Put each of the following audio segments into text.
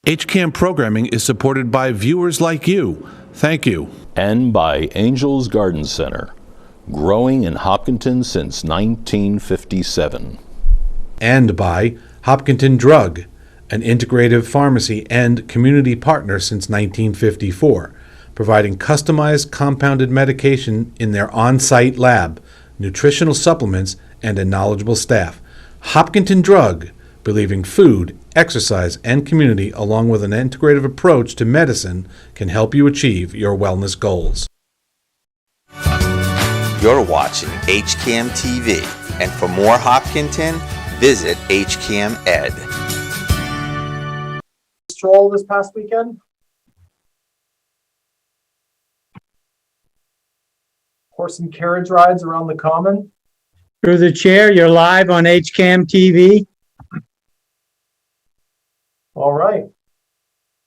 HCAM programming is supported by viewers like you. Thank you. And by Angels Garden Center, growing in Hopkinton since 1957. And by Hopkinton Drug, an integrative pharmacy and community partner since 1954, providing customized compounded medication in their on-site lab, nutritional supplements, and a knowledgeable staff. Hopkinton Drug, believing food, exercise, and community, along with an integrative approach to medicine, can help you achieve your wellness goals. You're watching HCAM TV, and for more Hopkinton, visit HCAM Ed. Stroll this past weekend? Horse and carriage rides around the common? Through the chair, you're live on HCAM TV. All right.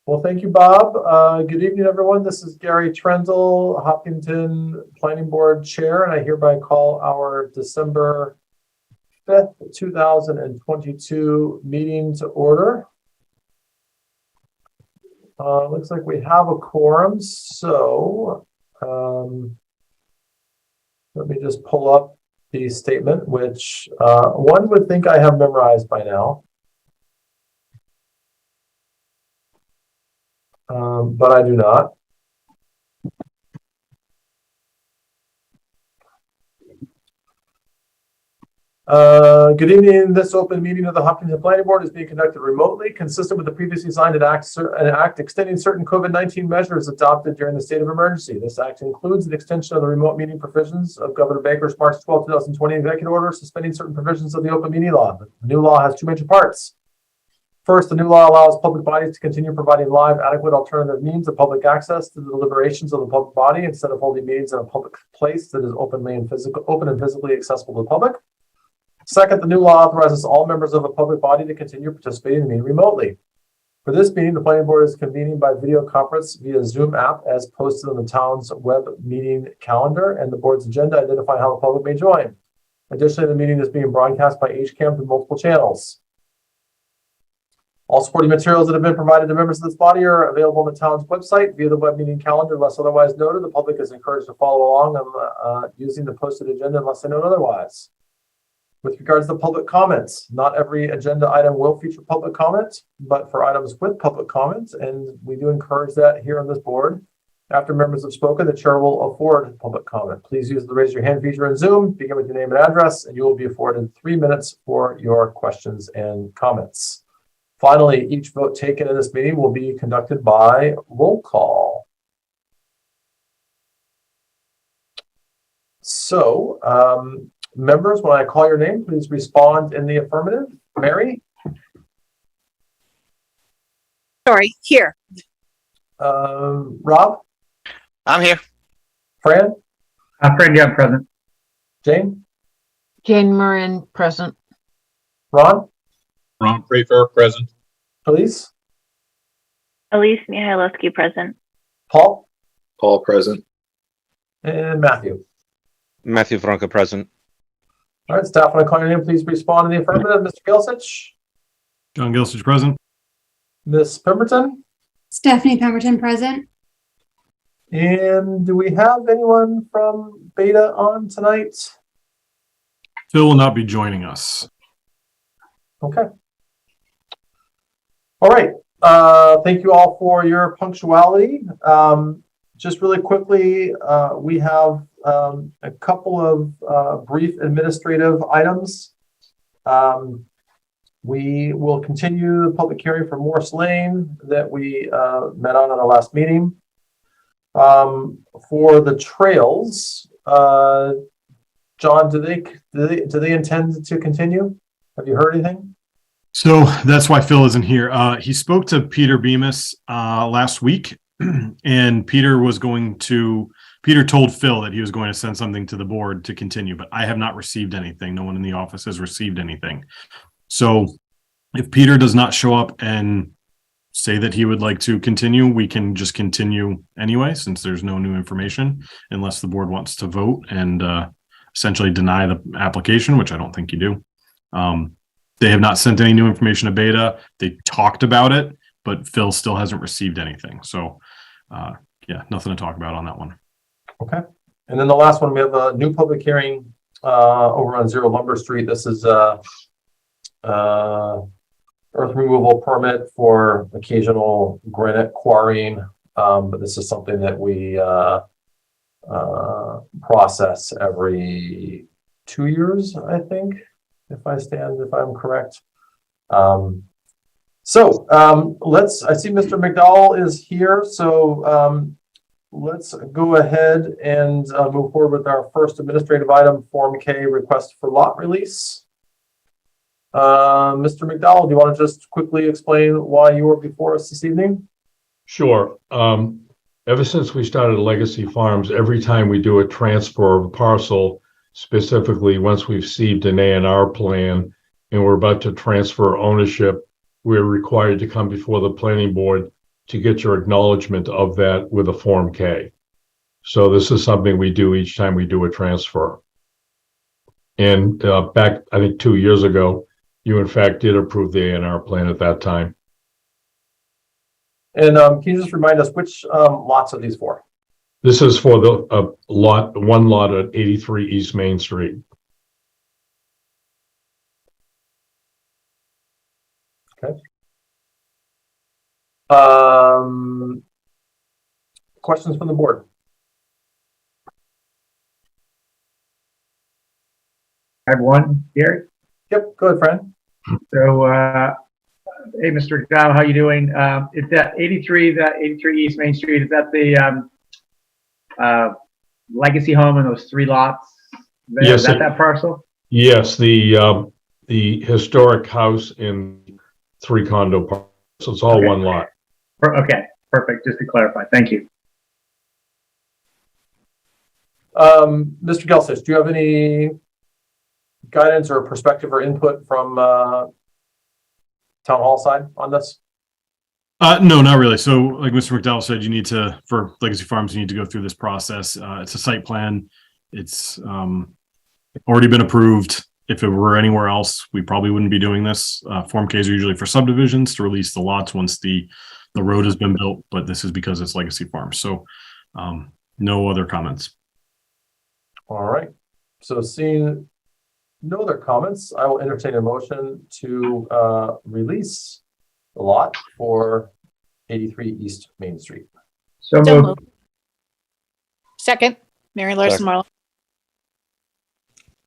Well, thank you, Bob. Good evening, everyone. This is Gary Trendle, Hopkinton Planning Board Chair, and I hereby call our December 5th, 2022 meeting to order. Looks like we have a quorum, so let me just pull up the statement, which one would think I have memorized by now. But I do not. Good evening. This open meeting of the Hopkinton Planning Board is being conducted remotely, consistent with the previously signed an act extending certain COVID-19 measures adopted during the state of emergency. This act includes an extension of the remote meeting provisions of Governor Baker's March 12, 2020 executive order suspending certain provisions of the open meeting law. The new law has two major parts. First, the new law allows public bodies to continue providing live, adequate alternative means of public access to the deliberations of the public body instead of holding meetings in a public place that is open and physically accessible to the public. Second, the new law authorizes all members of a public body to continue participating in the meeting remotely. For this meeting, the planning board is convening by video conference via Zoom app as posted on the town's web meeting calendar and the board's agenda identifying how the public may join. Additionally, the meeting is being broadcast by HCAM through multiple channels. All supporting materials that have been provided to members of this body are available on the town's website via the web meeting calendar unless otherwise noted. The public is encouraged to follow along on using the posted agenda unless they note otherwise. With regards to public comments, not every agenda item will feature public comment, but for items with public comment, and we do encourage that here on this board, after members have spoken, the chair will afford public comment. Please use the raise your hand feature in Zoom, begin with your name and address, and you will be afforded 3 minutes for your questions and comments. Finally, each vote taken in this meeting will be conducted by roll call. So, members, when I call your name, please respond in the affirmative. Mary? Sorry, here. Rob? I'm here. Fran? Fran Young, present. Jane? Jane Moran, present. Ron? Ron Prefer, present. Elise? Elise Mihailovsky, present. Paul? Paul, present. And Matthew? Matthew Franca, present. All right, staff, when I call your name, please respond in the affirmative. Mr. Gilsich? John Gilsich, present. Miss Pemberton? Stephanie Pemberton, present. And do we have anyone from Beta on tonight? Phil will not be joining us. Okay. All right. Thank you all for your punctuality. Just really quickly, we have a couple of brief administrative items. We will continue the public hearing for Morse Lane that we met on our last meeting. For the trails, John, do they intend to continue? Have you heard anything? So that's why Phil isn't here. He spoke to Peter Bemis last week, and Peter told Phil that he was going to send something to the board to continue, but I have not received anything. No one in the office has received anything. So if Peter does not show up and say that he would like to continue, we can just continue anyway, since there's no new information, unless the board wants to vote and essentially deny the application, which I don't think you do. They have not sent any new information to Beta. They talked about it, but Phil still hasn't received anything. So, yeah, nothing to talk about on that one. Okay. And then the last one, we have a new public hearing over on Zero Lumber Street. This is earth removal permit for occasional granite quarrying. But this is something that we process every 2 years, I think, if I'm correct. I see Mr. McDowell is here, so let's go ahead and move forward with our first administrative item, Form K, request for lot release. Mr. McDowell, do you want to just quickly explain why you were before us this evening? Sure. Ever since we started Legacy Farms, every time we do a transfer of a parcel, specifically once we've received an A&R plan and we're about to transfer ownership, we're required to come before the planning board to get your acknowledgement of that with a Form K. So this is something we do each time we do a transfer. And back, I think 2 years ago, you in fact did approve the A&R plan at that time. And can you just remind us which lots are these for? This is for the one lot at 83 East Main Street. Okay. Questions from the board? I have one, Gary. Yep, go ahead, Fran. So, hey, Mr. McDowell, how you doing? Is that 83 East Main Street? Is that the legacy home in those 3 lots? Yes. Is that parcel? Yes, the historic house in 3 condo parcels. It's all one lot. Okay, perfect. Just to clarify. Thank you. Mr. Gelsich, do you have any guidance or perspective or input from town hall side on this? No, not really. So like Mr. McDowell said, for Legacy Farms, you need to go through this process. It's a site plan. It's already been approved. If it were anywhere else, we probably wouldn't be doing this. Form Ks are usually for subdivisions to release the lots once the road has been built, but this is because it's Legacy Farms. So no other comments. All right. So seeing no other comments, I will entertain a motion to release the lot for 83 East Main Street. So moved. Second, Mary Larson Marlowe.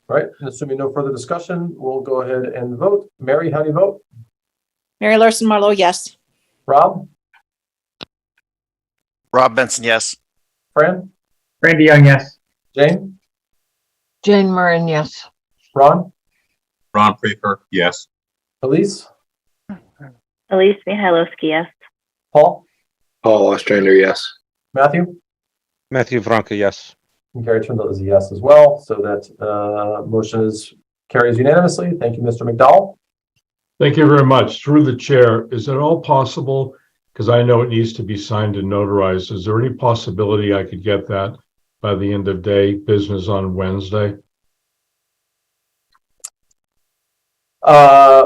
All right. And assuming no further discussion, we'll go ahead and vote. Mary, how do you vote? Mary Larson Marlowe, yes. Rob? Rob Benson, yes. Fran? Randy Young, yes. Jane? Jane Moran, yes. Ron? Ron Pfeiffer, yes. Elise? Elise Mihайлowski, yes. Paul? Paul Ostrander, yes. Matthew? Matthew Franca, yes. And Gary Trimble is a yes as well. So that motion carries unanimously. Thank you, Mr. McDowell. Thank you very much. Through the chair, is it all possible, because I know it needs to be signed and notarized, is there any possibility I could get that by the end of day business on Wednesday?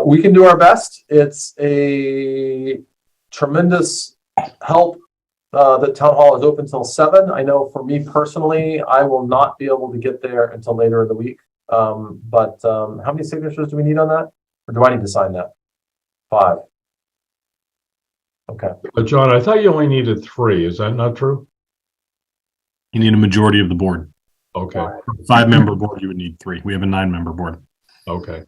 We can do our best. It's a tremendous help that town hall is open till 7. I know for me personally, I will not be able to get there until later in the week. But how many signatures do we need on that? Or do I need to sign that? 5. Okay. But John, I thought you only needed 3. Is that not true? You need a majority of the board. Okay. 5-member board, you would need 3. We have a 9-member board. Okay.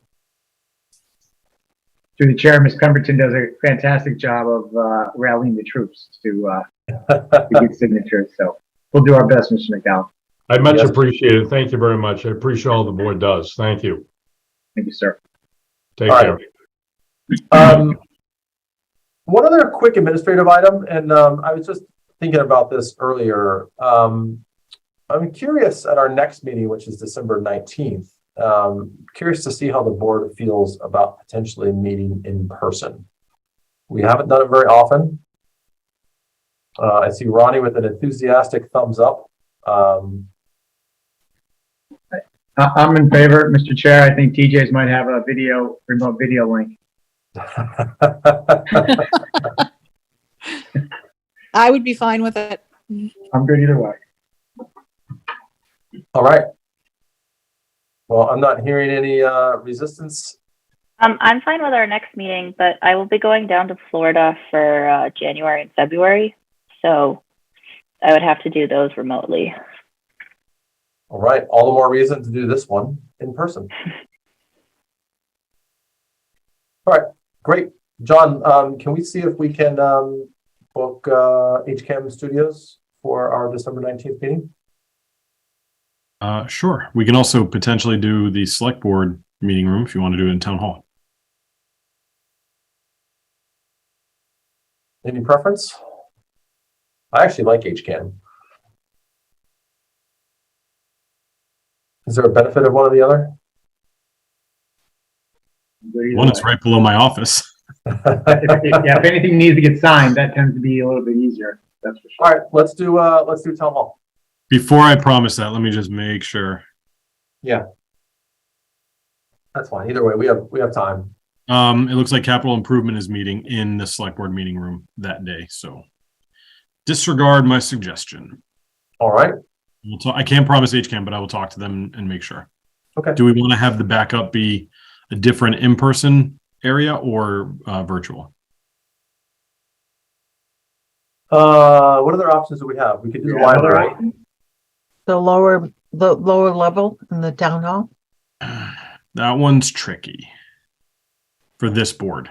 Through the chair, Ms. Pemberton does a fantastic job of rallying the troops to get signatures. So we'll do our best, Mr. McDowell. I much appreciate it. Thank you very much. I appreciate all the board does. Thank you. Thank you, sir. Take All care. Right. One other quick administrative item, and I was just thinking about this earlier. I'm curious at our next meeting, which is December 19th, curious to see how the board feels about potentially meeting in person. We haven't done it very often. I see Ronnie with an enthusiastic thumbs up. I'm in favor, Mr. Chair. I think TJ's might have a remote video link. I would be fine with it. I'm good either way. All right. Well, I'm not hearing any resistance. I'm fine with our next meeting, but I will be going down to Florida for January and February. So I would have to do those remotely. All right. All the more reason to do this one in person. All right. Great. John, can we see if we can book HCAM Studios for our December 19th meeting? Sure. We can also potentially do the select board meeting room if you want to do it in town hall. Any preference? I actually like HCAM. Is there a benefit of one or the other? One is right below my office. If anything needs to get signed, that tends to be a little bit easier. That's for sure. All right, let's do town hall. Before I promise that, let me just make sure. Yeah, that's fine. Either way, we have time. It looks like capital improvement is meeting in the select board meeting room that day, so disregard my suggestion. All right. I can't promise HCAM, but I will talk to them and make sure. Okay. Do we want to have the backup be a different in-person area or virtual? What other options do we have? We could do the library. The lower level in the town hall. That one's tricky for this board.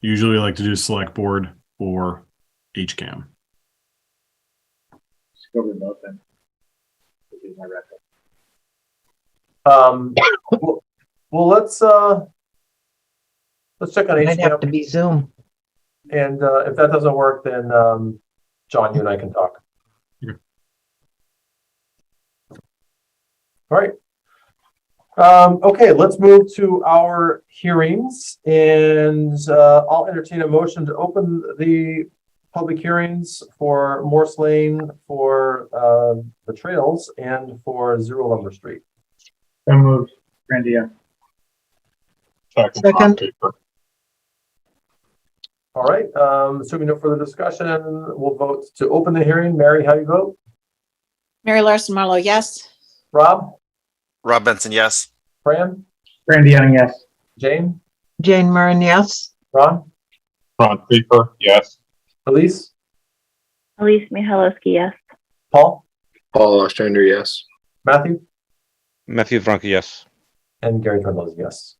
Usually I like to do select board or HCAM. Just go remote then. This is my record. Well, let's check on Might have to HCAM, be Zoom. and if that doesn't work, then John, you and I can talk. Okay. All right. Okay, let's move to our hearings, and I'll entertain a motion to open the public hearings for Morse Lane, for the trails, and for Zero Lumber Street. So moved. Grandia. Second. All right, assuming no further discussion, we'll vote to open the hearing. Mary, how do you vote? Mary Larson Marlowe, yes. Rob? Rob Benson, yes. Fran? Randy Young, yes. Jane? Jane Murren, yes. Ron? Ron Creeper, yes. Elise? Elise Mihalowski, yes. Paul? Paul Ostrander, yes. Matthew? Matthew Franca, yes. And Gary Trundle is yes.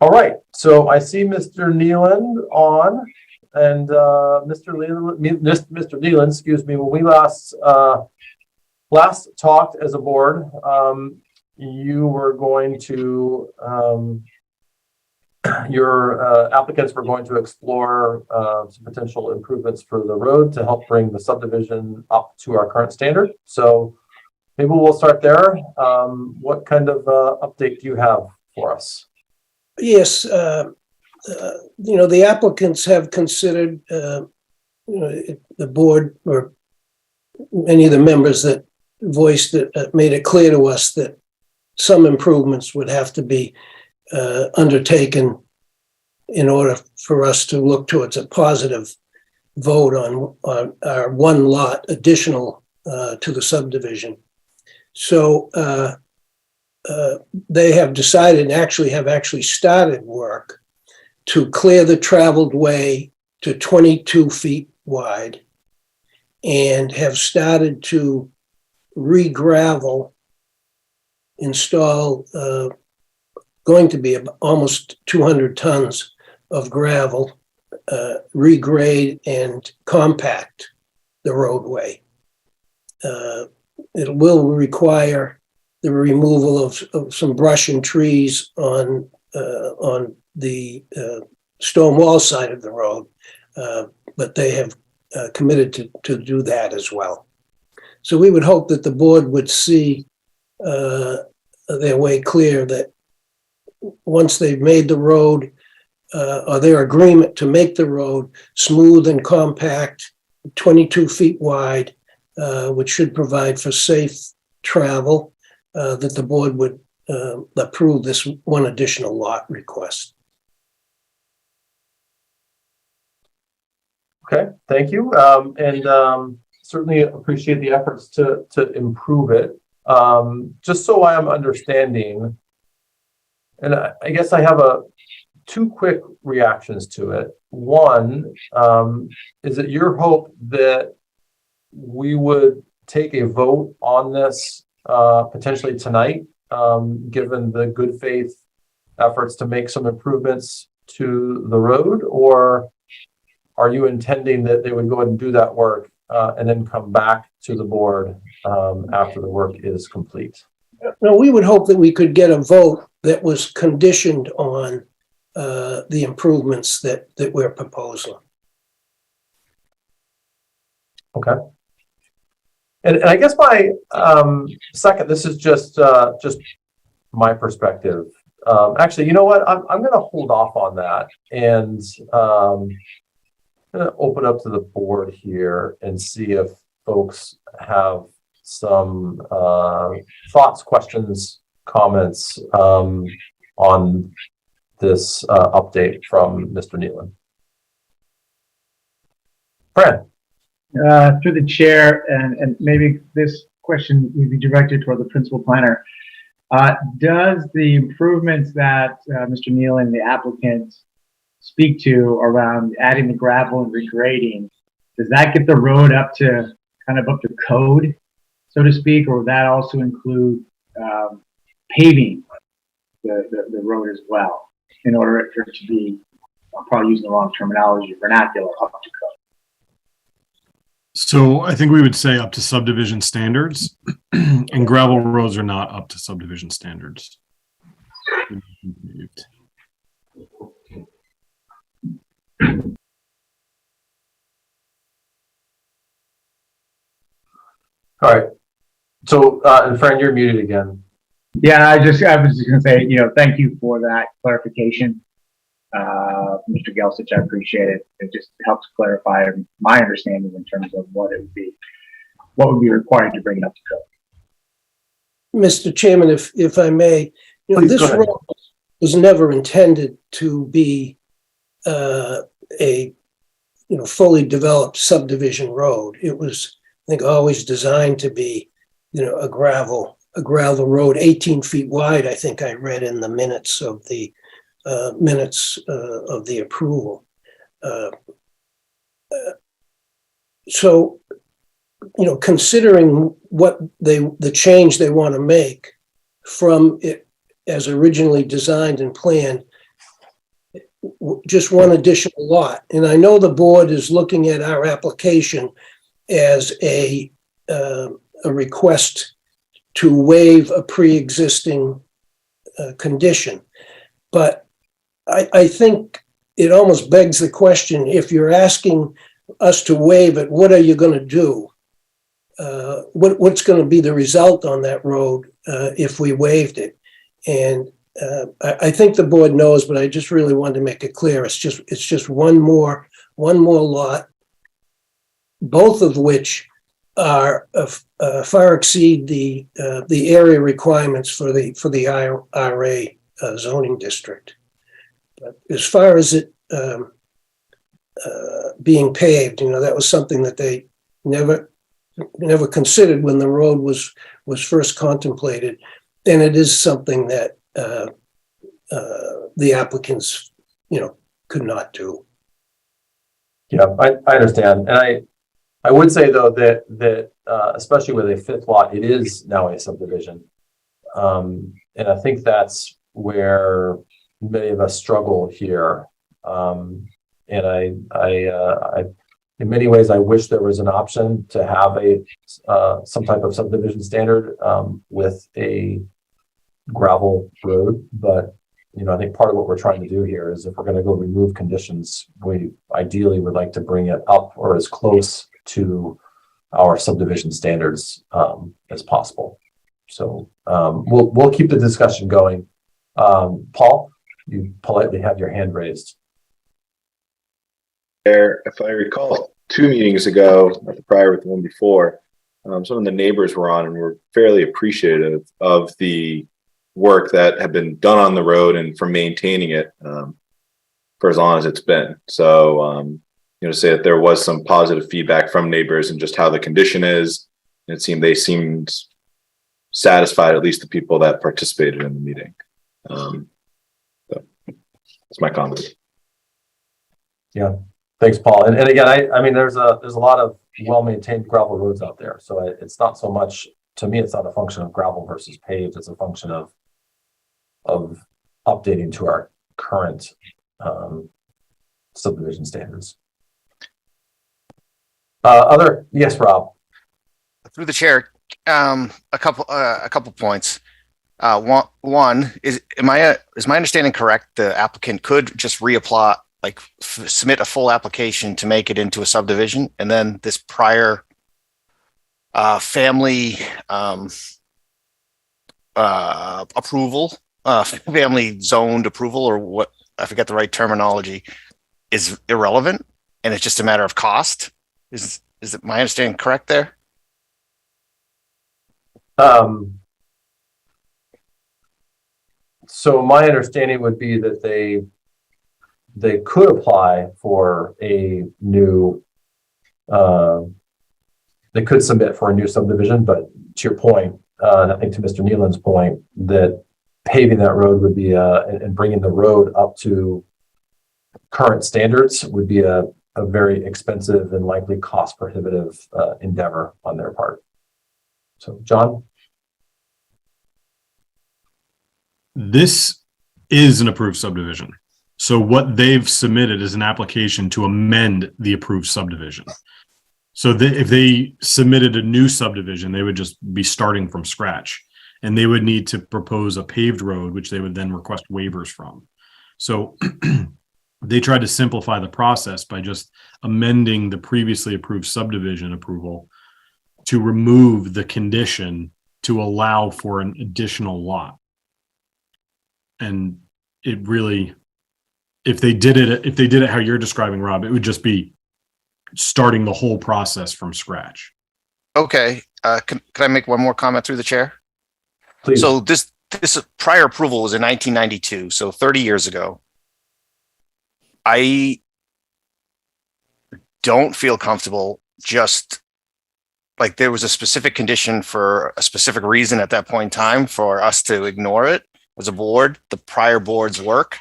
All right, so I see Mr. Nealand on, and Mr. Nealand, excuse me, when we last talked as a board, you were going to, your applicants were going to explore some potential improvements for the road to help bring the subdivision up to our current standard. So maybe we'll start there. What kind of update do you have for us? Yes, the applicants have considered, the board or many of the members that voiced it, made it clear to us that some improvements would have to be undertaken in order for us to look towards a positive vote on our one lot additional to the subdivision. So they have decided and have actually started work to clear the traveled way to 22 feet wide and have started to re-gravel, install going to be almost 200 tons of gravel, regrade and compact the roadway. It will require the removal of some brush and trees on the stone wall side of the road, but they have committed to do that as well. So we would hope that the board would see their way clear that once they've made the road, or their agreement to make the road smooth and compact, 22 feet wide, which should provide for safe travel, that the board would approve this one additional lot request. Okay, thank you. And certainly appreciate the efforts to improve it. Just so I am understanding, and I guess I have two quick reactions to it. One, is it your hope that we would take a vote on this potentially tonight, given the good faith efforts to make some improvements to the road, or are you intending that they would go ahead and do that work and then come back to the board after the work is complete? No, we would hope that we could get a vote that was conditioned on the improvements that we're proposing. Okay. And I guess my second, this is just my perspective. Actually, you know what? I'm going to hold off on that and going to open up to the board here and see if folks have some thoughts, questions, comments on this update from Mr. Nealon. Fran. Through the chair, and maybe this question would be directed toward the principal planner. Does the improvements that Mr. Nealon, the applicant, speak to around adding the gravel and regrading, does that get the road up to code, so to speak, or would that also include paving the road as well, in order for it to be, I'm probably using the wrong terminology, vernacular, up to code? So I think we would say up to subdivision standards, and gravel roads are not up to subdivision standards. All right. So, and Fran, you're muted again. Yeah, I was just going to say, thank you for that clarification, Mr. Gelsich. I appreciate it. It just helps clarify my understanding in terms of what would be required to bring it up to code. Mr. Chairman, if I may, this road was never intended to be a fully developed subdivision road. It was, I think, always designed to be, a gravel road, 18 feet wide. I think I read in the minutes of the approval. So, considering what the change they want to make from it as originally designed and planned, just one additional lot. And I know the board is looking at our application as a request to waive a pre-existing condition. But I think it almost begs the question, if you're asking us to waive it, what are you going to do? What's going to be the result on that road if we waived it? And I think the board knows, but I just really wanted to make it clear. It's just one more lot, both of which are far exceed the area requirements for the IRA zoning district. But as far as it being paved, that was something that they never considered when the road was first contemplated, and it is something that the applicants, could not do. Yeah, I understand, and I would say though that especially with a fifth lot, it is now a subdivision, and I think that's where many of us struggle here. And I in many ways, I wish there was an option to have some type of subdivision standard with a gravel road, but I think part of what we're trying to do here is if we're going to go remove conditions, we ideally would like to bring it up or as close to our subdivision standards as possible. So we'll keep the discussion going. Paul, you politely have your hand raised. If I recall, 2 meetings ago, not the prior with the one before, some of the neighbors were on and were fairly appreciative of the work that had been done on the road and for maintaining it for as long as it's been. So, say that there was some positive feedback from neighbors and just how the condition is. And they seemed satisfied, at least the people that participated in the meeting. So that's my comment. Yeah, thanks, Paul. And again, I mean, there's a lot of well-maintained gravel roads out there. So it's not so much, to me, it's not a function of gravel versus paved. It's a function of updating to our current subdivision standards. Yes, Rob. Through the chair, a couple points. One is my understanding correct? The applicant could just reapply, like submit a full application to make it into a subdivision, and then this prior family approval, family zoned approval, or what, I forget the right terminology, is irrelevant, and it's just a matter of cost. Is it my understanding correct there? So my understanding would be that they could apply for a new, they could submit for a new subdivision, but to your point, and I think to Mr. Nealon's point, that paving that road would be and bringing the road up to current standards would be a very expensive and likely cost prohibitive endeavor on their part. So, John? This is an approved subdivision. So what they've submitted is an application to amend the approved subdivision. So if they submitted a new subdivision, they would just be starting from scratch, and they would need to propose a paved road, which they would then request waivers from. So they tried to simplify the process by just amending the previously approved subdivision approval to remove the condition to allow for an additional lot. And it really, if they did it how you're describing, Rob, it would just be starting the whole process from scratch. Okay. Can I make one more comment through the chair? Please. So this prior approval was in 1992, so 30 years ago. I don't feel comfortable just like there was a specific condition for a specific reason at that point in time for us to ignore it as a board, the prior board's work.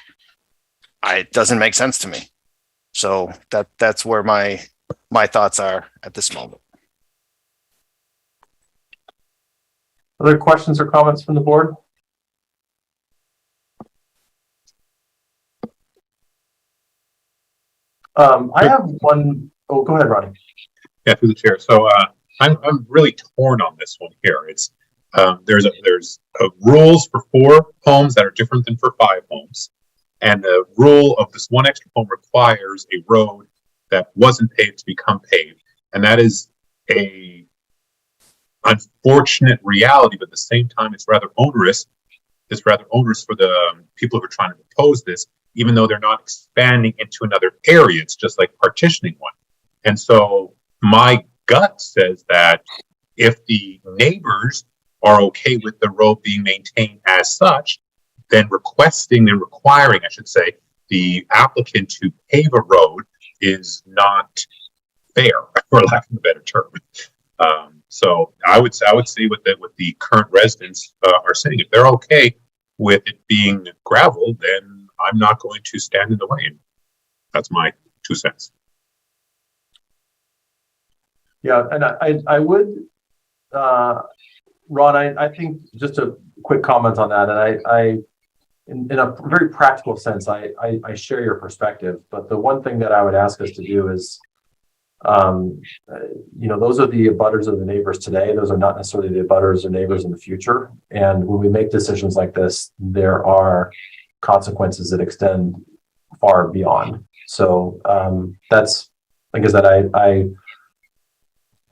It doesn't make sense to me. So that's where my thoughts are at this moment. Other questions or comments from the board? I have one. Oh, go ahead, Ronnie. Yeah, through the chair. So I'm really torn on this one here. It's there's rules for 4 homes that are different than for 5 homes, and the rule of this one extra home requires a road that wasn't paved to become paved, and that is a unfortunate reality, but at the same time, it's rather onerous. It's rather onerous for the people who are trying to propose this, even though they're not expanding into another area. It's just like partitioning one. And so my gut says that if the neighbors are okay with the road being maintained as such, then requesting and requiring, I should say, the applicant to pave a road is not fair, for lack of a better term. So I would say with the current residents are saying, if they're okay with it being gravel, then I'm not going to stand in the way. And that's my 2 cents. Yeah, and I would, Ron, I think just a quick comment on that, and in a very practical sense, I share your perspective, but the one thing that I would ask us to do is, those are the abutters of the neighbors today. Those are not necessarily the abutters or neighbors in the future. And when we make decisions like this, there are consequences that extend far beyond. So that's, like I said, I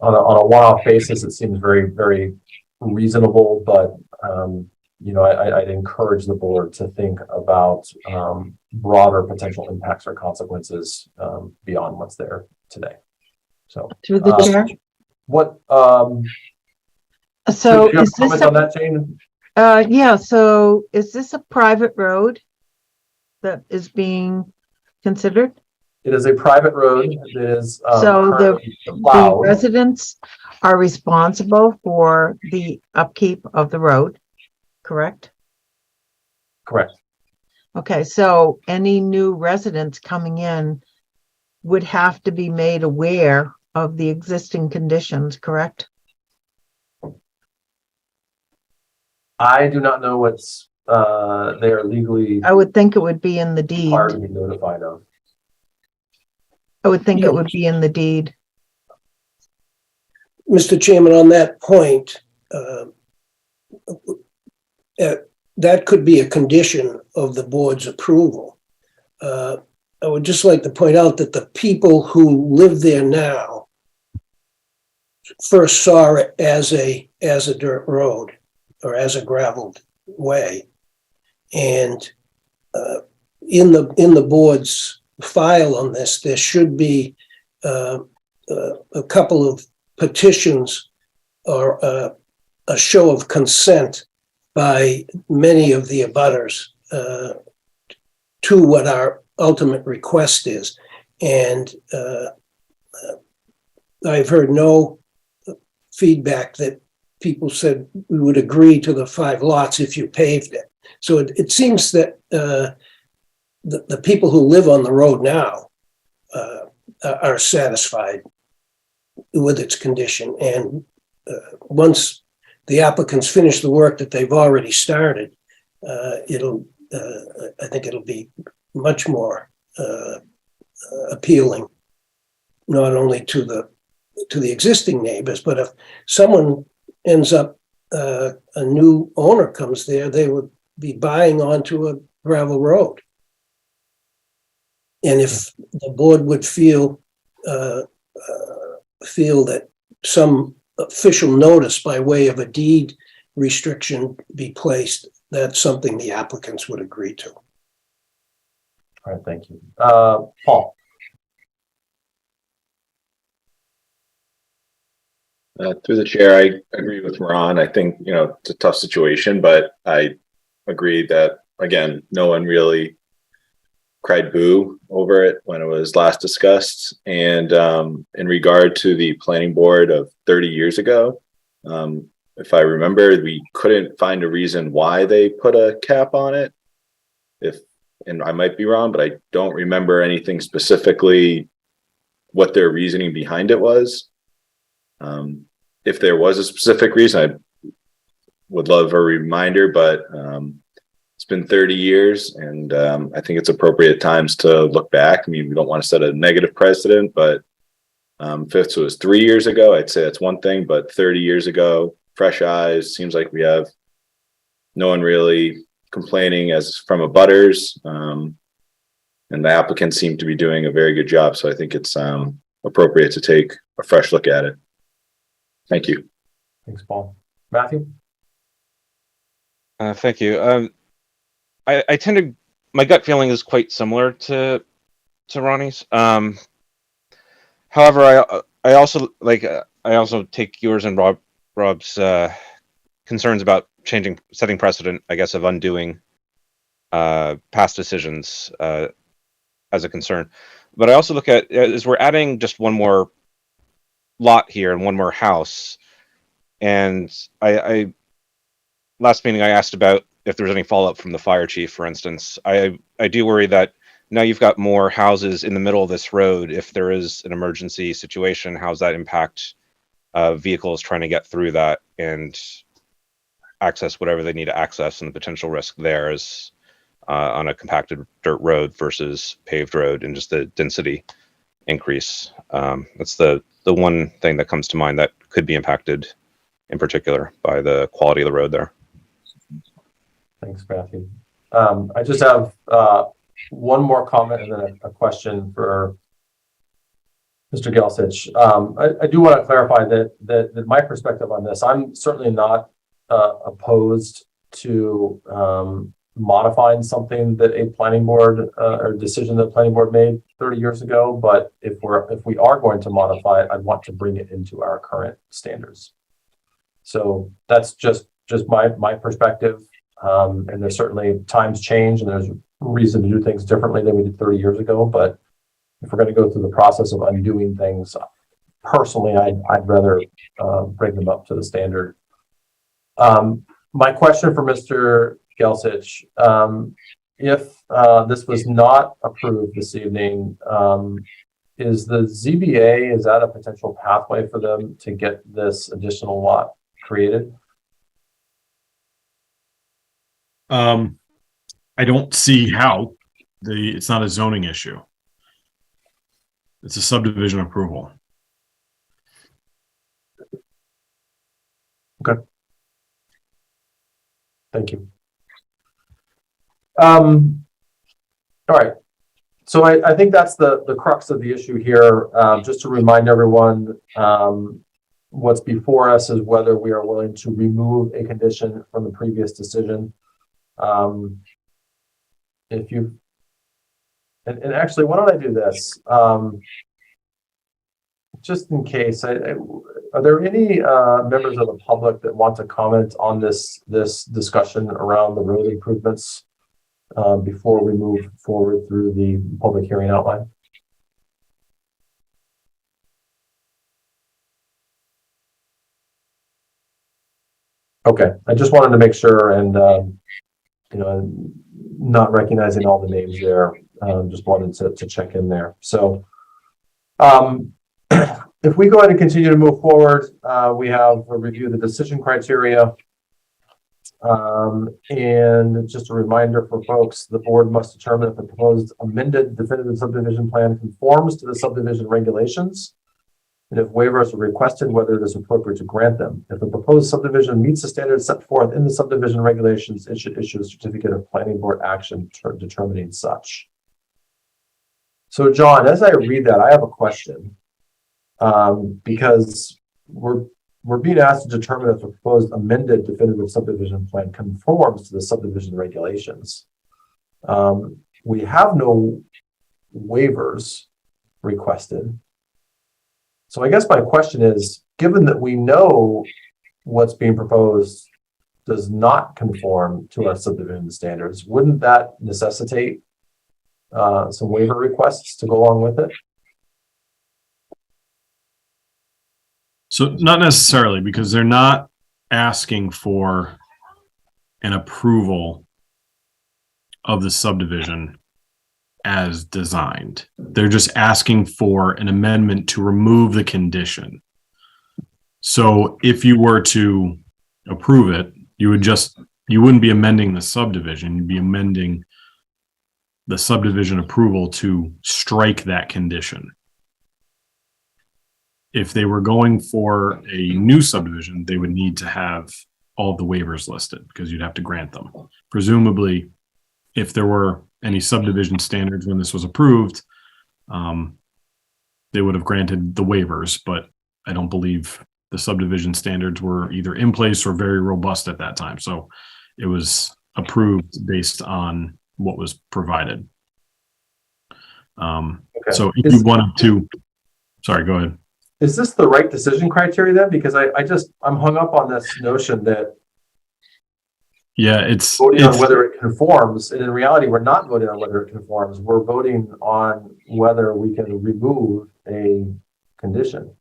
on a one-off basis, it seems very, very reasonable, but I'd encourage the board to think about broader potential impacts or consequences beyond what's there today. So through the chair. What? So do you have is this comments on that, Jane? Yeah. So is this a private road that is being considered? It is a private road that is So currently the plowed. residents are responsible for the upkeep of the road, correct? Correct. Okay, so any new residents coming in would have to be made aware of the existing conditions, correct? I do not know what's they are legally I would think it would be in the deed. required to be notified of. I would think Yeah. it would be in the deed. Mr. Chairman, on that point, that could be a condition of the board's approval. I would just like to point out that the people who live there now first saw it as a dirt road or as a graveled way. And in the board's file on this, there should be a couple of petitions or a show of consent by many of the abutters to what our ultimate request is. And I've heard no feedback that people said we would agree to the 5 lots if you paved it. So it seems that the people who live on the road now are satisfied with its condition. And once the applicants finish the work that they've already started, I think it'll be much more appealing, not only to the existing neighbors, but if someone ends up, a new owner comes there, they would be buying onto a gravel road. And if the board would feel that some official notice by way of a deed restriction be placed, that's something the applicants would agree to. All right, thank you. Paul. Through the chair, I agree with Ron. I think, it's a tough situation, but I agree that, again, no one really cried boo over it when it was last discussed. And in regard to the planning board of 30 years ago, if I remember, we couldn't find a reason why they put a cap on it. And I might be wrong, but I don't remember anything specifically what their reasoning behind it was. If there was a specific reason, I would love a reminder, but it's been 30 years and I think it's appropriate times to look back. I mean, we don't want to set a negative precedent, but if it was 3 years ago, I'd say that's one thing, but 30 years ago, fresh eyes, seems like we have no one really complaining as from abutters, and the applicants seem to be doing a very good job. So I think it's appropriate to take a fresh look at it. Thank you. Thanks, Paul. Matthew? Thank you. I tend to, my gut feeling is quite similar to Ronnie's. However, I also take yours and Rob's concerns about setting precedent, I guess, of undoing past decisions as a concern. But I also look at, as we're adding just one more lot here and one more house, and I last meeting I asked about if there was any follow-up from the fire chief, for instance. I do worry that now you've got more houses in the middle of this road. If there is an emergency situation, how's that impact vehicles trying to get through that and access whatever they need to access, and the potential risk there is on a compacted dirt road versus paved road, and just the density increase. That's the one thing that comes to mind that could be impacted in particular by the quality of the road there. Thanks, Matthew. I just have one more comment and then a question for Mr. Gelsich. I do want to clarify that my perspective on this, I'm certainly not opposed to modifying something that a planning board or decision that planning board made 30 years ago. But if we are going to modify it, I want to bring it into our current standards. So that's just my perspective. And there's certainly times change and there's reason to do things differently than we did 30 years ago. But if we're going to go through the process of undoing things, personally, I'd rather bring them up to the standard. My question for Mr. Gelsich, if this was not approved this evening, is the ZBA, is that a potential pathway for them to get this additional lot created? I don't see how. It's not a zoning issue. It's a subdivision approval. Okay. Thank you. All right. So I think that's the crux of the issue here. Just to remind everyone, what's before us is whether we are willing to remove a condition from the previous decision. If you, and actually, why don't I do this? Just in case, are there any members of the public that want to comment on this discussion around the road improvements before we move forward through the public hearing outline? Okay, I just wanted to make sure, and you know, not recognizing all the names there, just wanted to check in there. So if we go ahead and continue to move forward, we have a review of the decision criteria. And just a reminder for folks, the board must determine if the proposed amended definitive subdivision plan conforms to the subdivision regulations, and if waivers are requested, whether it is appropriate to grant them. If the proposed subdivision meets the standards set forth in the subdivision regulations, it should issue a certificate of planning board action determining such. So John, as I read that, I have a question, because we're being asked to determine if the proposed amended definitive subdivision plan conforms to the subdivision regulations. We have no waivers requested. So I guess my question is, given that we know what's being proposed does not conform to our subdivision standards, wouldn't that necessitate some waiver requests to go along with it? So not necessarily, because they're not asking for an approval of the subdivision as designed. They're just asking for an amendment to remove the condition. So if you were to approve it, you wouldn't be amending the subdivision, you'd be amending the subdivision approval to strike that condition. If they were going for a new subdivision, they would need to have all the waivers listed because you'd have to grant them. Presumably, if there were any subdivision standards when this was approved, they would have granted the waivers, but I don't believe the subdivision standards were either in place or very robust at that time. So it was approved based on what was provided. Okay. So if you wanted to, sorry, go ahead. Is this the right decision criteria then? Because I'm hung up on this notion that it's voting on whether it conforms, and in reality, we're not voting on whether it conforms. We're voting on whether we can remove a condition.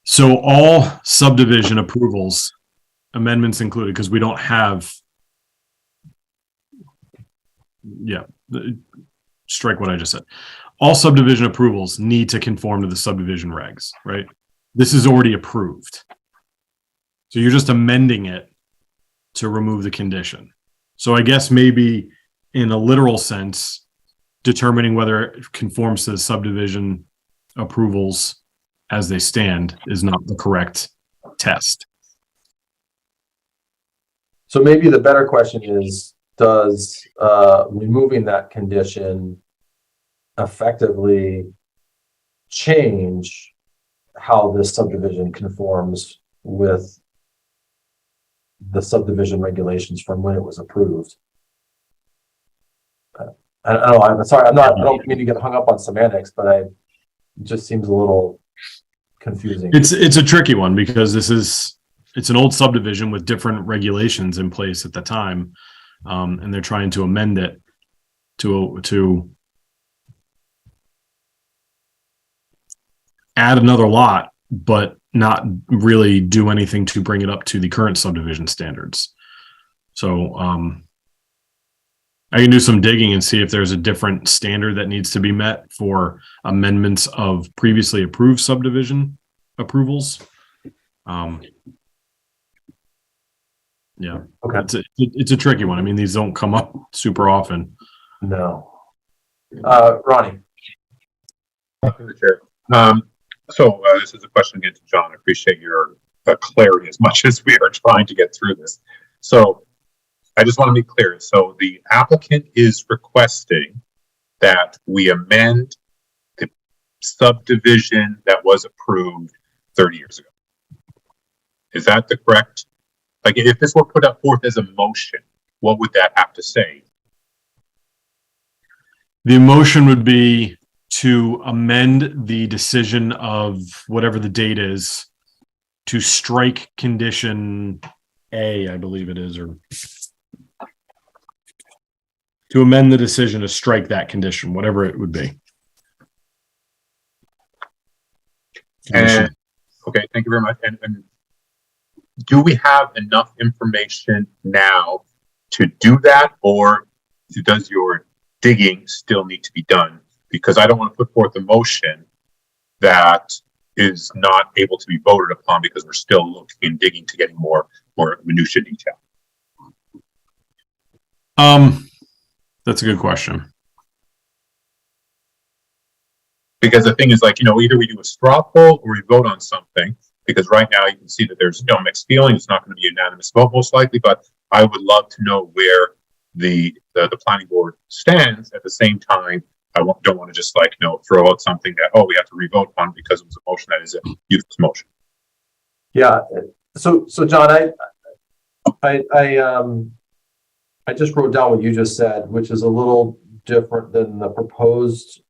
So all subdivision approvals, amendments included, because we don't have, strike what I just said. All subdivision approvals need to conform to the subdivision regs, right? This is already approved. So you're just amending it to remove the condition. So I guess maybe in a literal sense, determining whether it conforms to the subdivision approvals as they stand is not the correct test. So maybe the better question is, does removing that condition effectively change how this subdivision conforms with the subdivision regulations from when it was approved? I don't know. I'm sorry. I don't mean to get hung up on semantics, but it just seems a little confusing. It's a tricky one because it's an old subdivision with different regulations in place at the time, and they're trying to amend it to add another lot, but not really do anything to bring it up to the current subdivision standards. So I can do some digging and see if there's a different standard that needs to be met for amendments of previously approved subdivision approvals. Yeah, Okay. it's a tricky one. I mean, these don't come up super often. No. Ronnie. Through the chair. This is a question again to John. I appreciate your clarity as much as we are trying to get through this. So I just want to be clear. So the applicant is requesting that we amend the subdivision that was approved 30 years ago. Is that the correct? Like, if this were put up forth as a motion, what would that have to say? The motion would be to amend the decision of whatever the date is to strike condition A, I believe it is, or to amend the decision to strike that condition, whatever it would be. And, okay, thank you very much. And do we have enough information now to do that, or does your digging still need to be done? Because I don't want to put forth a motion that is not able to be voted upon because we're still looking and digging to getting more minutia detail. That's a good question. Because the thing is, like, either we do a straw poll or we vote on something. Because right now you can see that there's mixed feelings. It's not going to be a unanimous vote most likely, but I would love to know where the planning board stands. At the same time, I don't want to just throw out something that we have to revote on because it was a motion that is a useless motion. Yeah. So John, I just wrote down what you just said, which is a little different than the proposed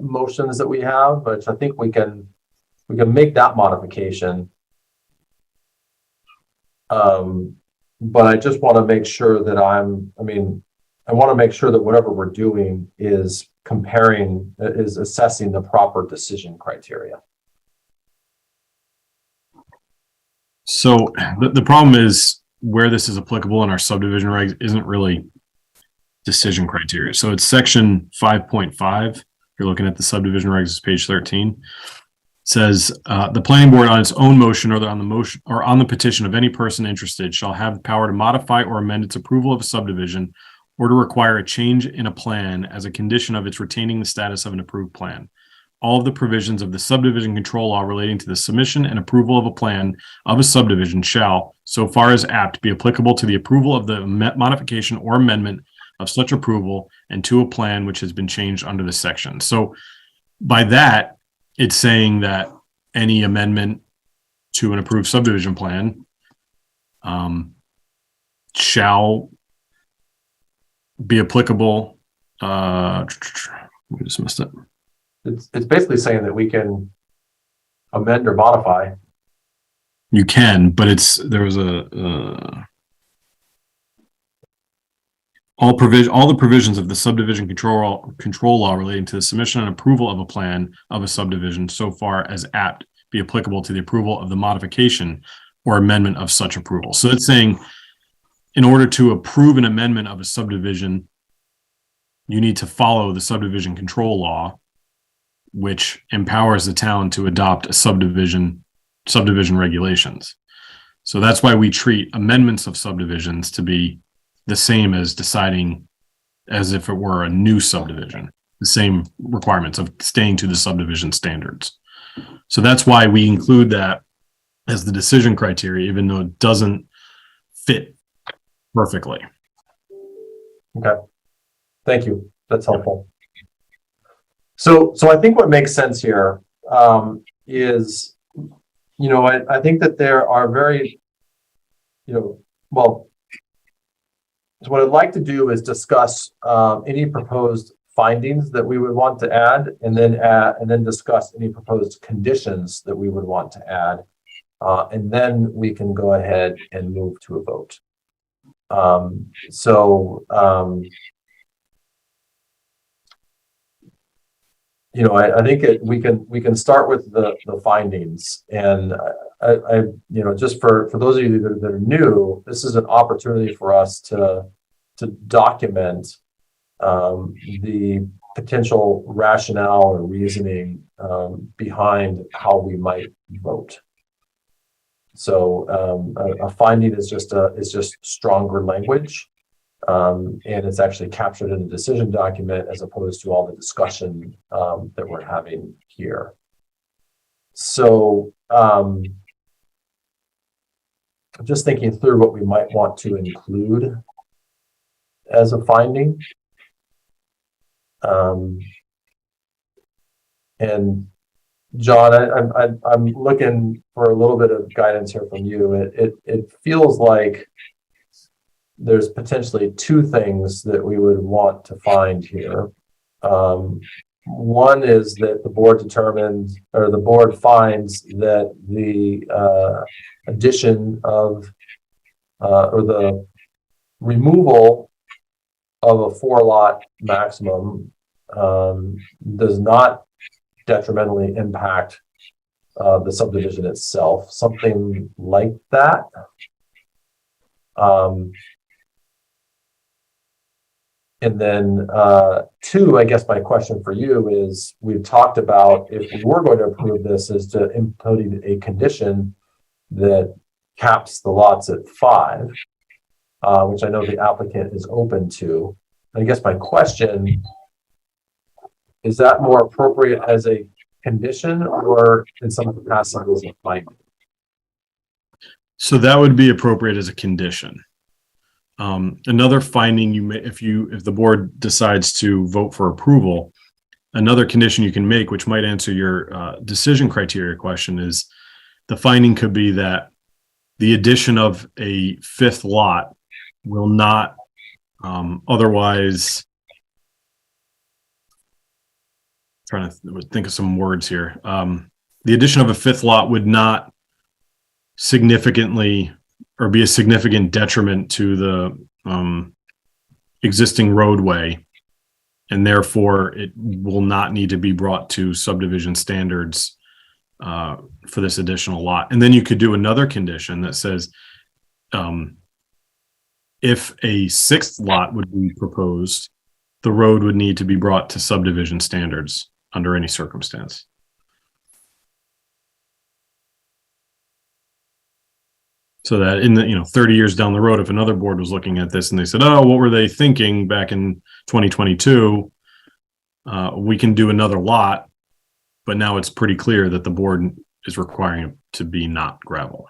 motions that we have, but I think we can make that modification. But I just want to make sure that I want to make sure that whatever we're doing is assessing the proper decision criteria. So the problem is where this is applicable in our subdivision regs isn't really decision criteria. So it's section 5.5. If you're looking at the subdivision regs, it's page 13. Says the planning board on its own motion or on the motion or on the petition of any person interested shall have the power to modify or amend its approval of a subdivision or to require a change in a plan as a condition of its retaining the status of an approved plan. All of the provisions of the subdivision control law relating to the submission and approval of a plan of a subdivision shall, so far as apt, be applicable to the approval of the modification or amendment of such approval and to a plan which has been changed under this section. So by that, it's saying that any amendment to an approved subdivision plan shall be applicable. We just missed it. It's basically saying that we can amend or modify. You can, but there was a all the provisions of the subdivision control law relating to the submission and approval of a plan of a subdivision so far as apt be applicable to the approval of the modification or amendment of such approval. So it's saying in order to approve an amendment of a subdivision, you need to follow the subdivision control law, which empowers the town to adopt a subdivision regulations. So that's why we treat amendments of subdivisions to be the same as deciding as if it were a new subdivision, the same requirements of staying to the subdivision standards. So that's why we include that as the decision criteria, even though it doesn't fit perfectly. Okay. Thank you. That's helpful. So I think what makes sense here is, I think that there are very, so what I'd like to do is discuss any proposed findings that we would want to add, and then discuss any proposed conditions that we would want to add, and then we can go ahead and move to a vote. I think we can start with the findings, and just for those of you that are new, this is an opportunity for us to document the potential rationale or reasoning behind how we might vote. So a finding is just stronger language, and it's actually captured in the decision document as opposed to all the discussion that we're having here. So just thinking through what we might want to include as a finding. And John, I'm looking for a little bit of guidance here from you. It feels like there's potentially two things that we would want to find here. One is that the board finds that the addition of or the removal of a 4-lot maximum does not detrimentally impact the subdivision itself, something like that. And then two, I guess my question for you is, we've talked about, if we were going to approve this, is to implement a condition that caps the lots at 5, which I know the applicant is open to. I guess my question, is that more appropriate as a condition or in some capacity as a finding? So that would be appropriate as a condition. Another finding you may, if the board decides to vote for approval, another condition you can make, which might answer your decision criteria question, is the finding could be that the addition of a 5th lot will not otherwise, trying to think of some words here. The addition of a 5th lot would not significantly or be a significant detriment to the existing roadway, and therefore it will not need to be brought to subdivision standards for this additional lot. And then you could do another condition that says if a 6th lot would be proposed, the road would need to be brought to subdivision standards under any circumstance. So that in the 30 years down the road, if another board was looking at this and they said, oh, what were they thinking back in 2022? We can do another lot, but now it's pretty clear that the board is requiring it to be not gravel.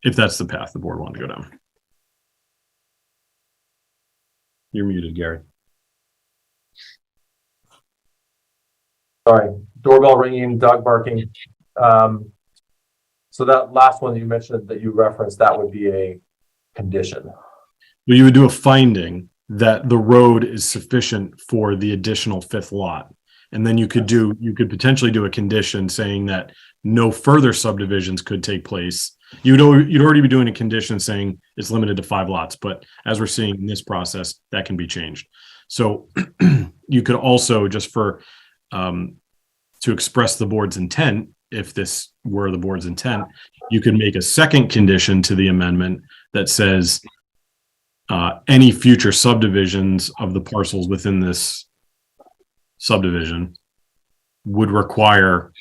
If that's the path the board wanted to go down. You're muted, Gary. Sorry, doorbell ringing, dog barking. So that last one that you mentioned that you referenced, that would be a condition. Well, you would do a finding that the road is sufficient for the additional 5th lot. And then you could potentially do a condition saying that no further subdivisions could take place. You'd already be doing a condition saying it's limited to 5 lots, but as we're seeing in this process, that can be changed. So you could also, just for to express the board's intent, if this were the board's intent, you could make a second condition to the amendment that says any future subdivisions of the parcels within this subdivision would require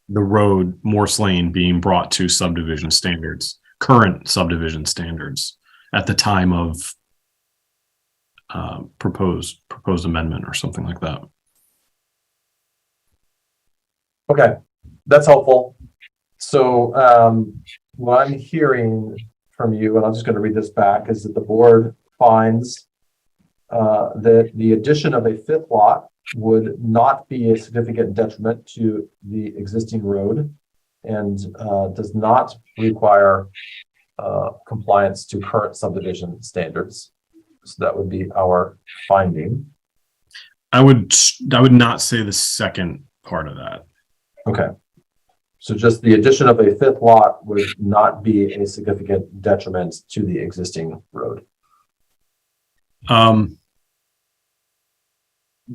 the road Morse Lane being brought to subdivision standards, current subdivision standards, at the time of proposed amendment or something like that. Okay, that's helpful. So what I'm hearing from you, and I'm just going to read this back, is that the board finds that the addition of a 5th lot would not be a significant detriment to the existing road and does not require compliance to current subdivision standards. So that would be our finding. I would not say the second part of that. Okay. So just the addition of a 5th lot would not be a significant detriment to the existing road.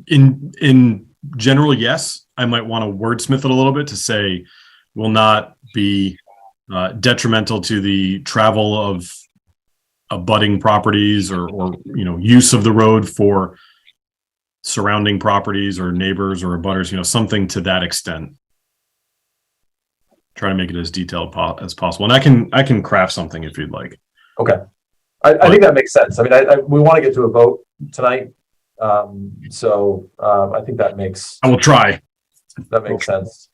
in general, yes. I might want to wordsmith it a little bit to say will not be detrimental to the travel of abutting properties or use of the road for surrounding properties or neighbors or abutters, something to that extent. Try to make it as detailed as possible. And I can craft something if you'd like. Okay. I think that makes sense. I mean, we want to get to a vote tonight. So I think that makes. I will try. That makes sense.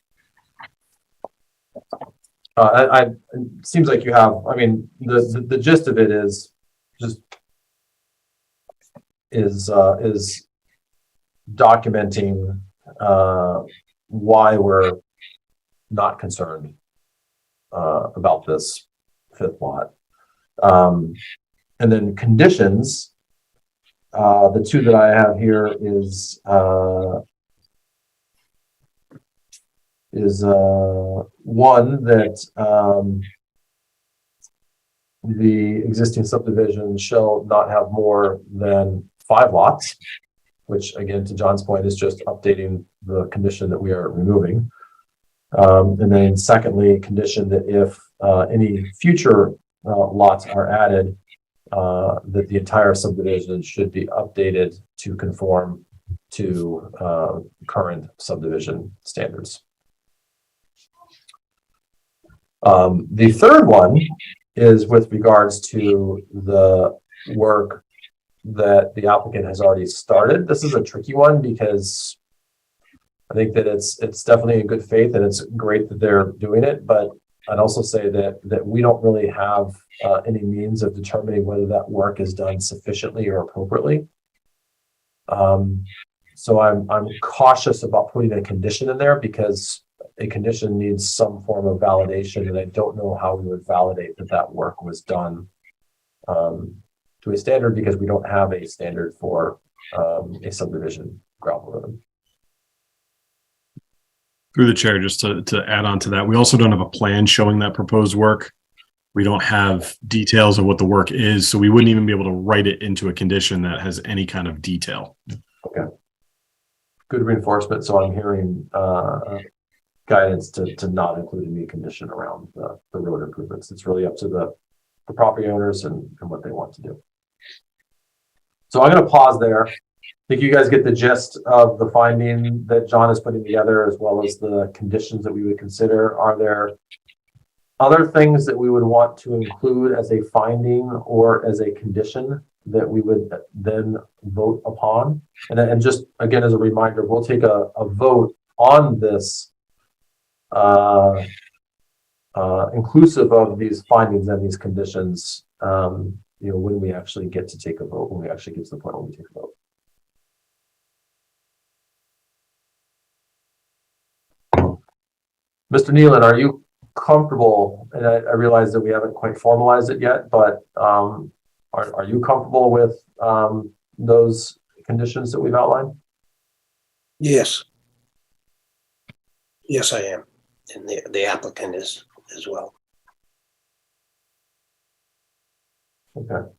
It seems like you have, I mean, the gist of it is documenting why we're not concerned about this fifth lot. And then conditions, the two that I have here is one that the existing subdivision shall not have more than 5 lots, which again, to John's point, is just updating the condition that we are removing. And then secondly, condition that if any future lots are added, that the entire subdivision should be updated to conform to current subdivision standards. The third one is with regards to the work that the applicant has already started. This is a tricky one because I think that it's definitely in good faith and it's great that they're doing it, but I'd also say that we don't really have any means of determining whether that work is done sufficiently or appropriately. So I'm cautious about putting a condition in there because a condition needs some form of validation, and I don't know how we would validate that work was done to a standard because we don't have a standard for a subdivision gravel road. Through the chair, just to add on to that, we also don't have a plan showing that proposed work. We don't have details of what the work is, so we wouldn't even be able to write it into a condition that has any kind of detail. Okay. Good reinforcement. So I'm hearing guidance to not include any condition around the road improvements. It's really up to the property owners and what they want to do. So I'm going to pause there. I think you guys get the gist of the finding that John is putting together, as well as the conditions that we would consider. Are there other things that we would want to include as a finding or as a condition that we would then vote upon? And just again, as a reminder, we'll take a vote on this inclusive of these findings and these conditions, when we actually get to take a vote, when we actually get to the point where we take a vote. Mr. Nealon, are you comfortable? And I realize that we haven't quite formalized it yet, but are you comfortable with those conditions that we've outlined? Yes. Yes, I am. And the applicant is as well. Okay.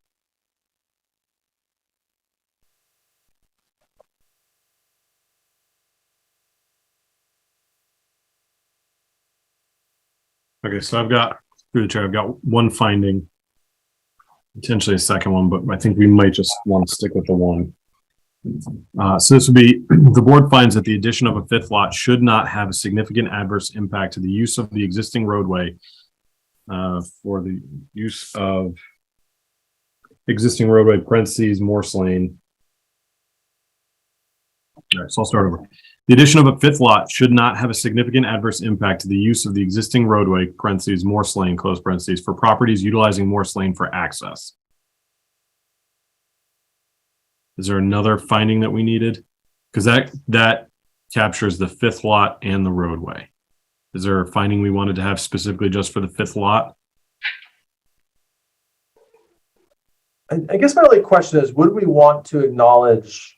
Okay, so I've got, through the chair, I've got one finding, potentially a second one, but I think we might just want to stick with the one. So this would be, the board finds that the addition of a fifth lot should not have a significant adverse impact to the use of the existing roadway for the use of existing roadway, parentheses, Morse Lane. All right, so I'll start over. The addition of a fifth lot should not have a significant adverse impact to the use of the existing roadway, parentheses, Morse Lane, close parentheses, for properties utilizing Morse Lane for access. Is there another finding that we needed? Because that captures the fifth lot and the roadway. Is there a finding we wanted to have specifically just for the fifth lot? I guess my only question is, would we want to acknowledge?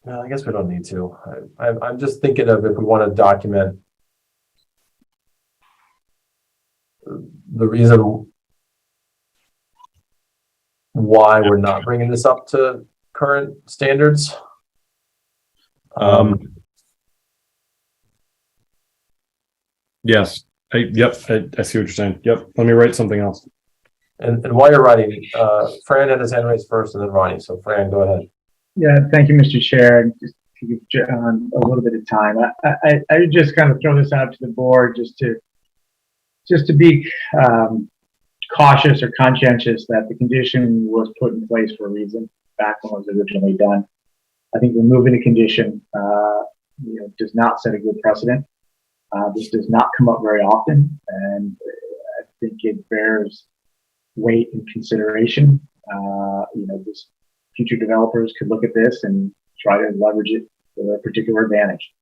No, I guess we don't need to. I'm just thinking of if we want to document the reason why we're not bringing this up to current standards? Yes. I see what you're saying. Yep. Let me write something else. And while you're writing, Fran had his hand raised first and then Ronnie. So Fran, go ahead. Yeah, thank you, Mr. Chair. Just to give John a little bit of time, I would just kind of throw this out to the board just to be cautious or conscientious that the condition was put in place for a reason back when it was originally done. I think removing a condition, does not set a good precedent. This does not come up very often, and I think it bears weight and consideration. This future developers could look at this and try to leverage it for their particular advantage.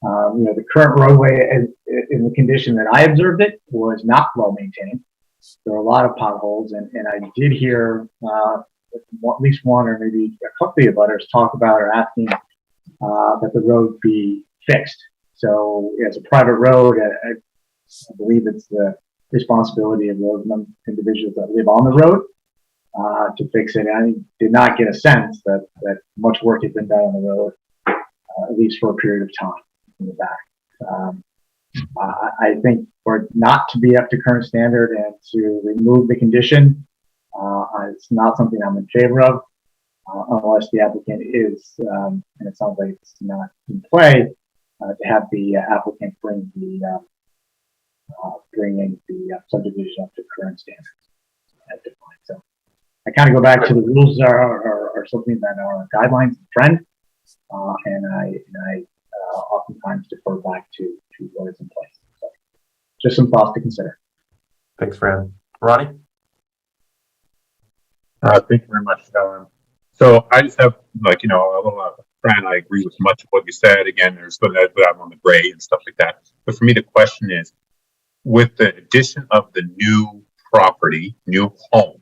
The current roadway, in the condition that I observed it, was not well maintained. There were a lot of potholes, and I did hear at least one or maybe a couple of butters talk about or asking that the road be fixed. So as a private road, I believe it's the responsibility of those individuals that live on the road to fix it. I did not get a sense that much work had been done on the road, at least for a period of time in the back. I think for it not to be up to current standard and to remove the condition, it's not something I'm in favor of, unless the applicant is, and it sounds like it's not in play, to have the applicant bring in the subdivision up to current standards at the point. So I kind of go back to the rules are something that are guidelines and trend, and I oftentimes defer back to what is in place. So just some thoughts to consider. Thanks, Fran. Ronnie? Thank you very much. So I just have a little, Fran, I agree with much of what you said. Again, there's going to have on the gray and stuff like that. But for me, the question is, with the addition of the new property, new home,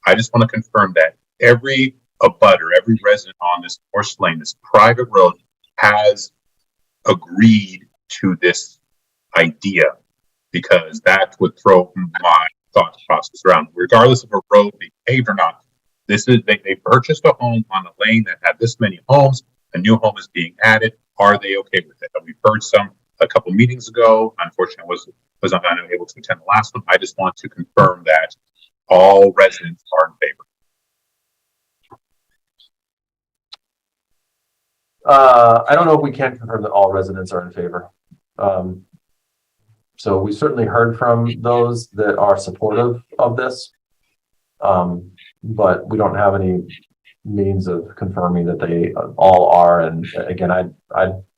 I just want to confirm that every abutter, every resident on this Morse Lane, this private road, has agreed to this idea, because that would throw my thought process around. Regardless of a road being paved or not, this is they purchased a home on a lane that had this many homes. A new home is being added. Are they okay with it? We've heard some a couple meetings ago. Unfortunately, was not able to attend the last one. I just want to confirm that all residents are in favor. I don't know if we can confirm that all residents are in favor. So we certainly heard from those that are supportive of this, but we don't have any means of confirming that they all are. And again, I'd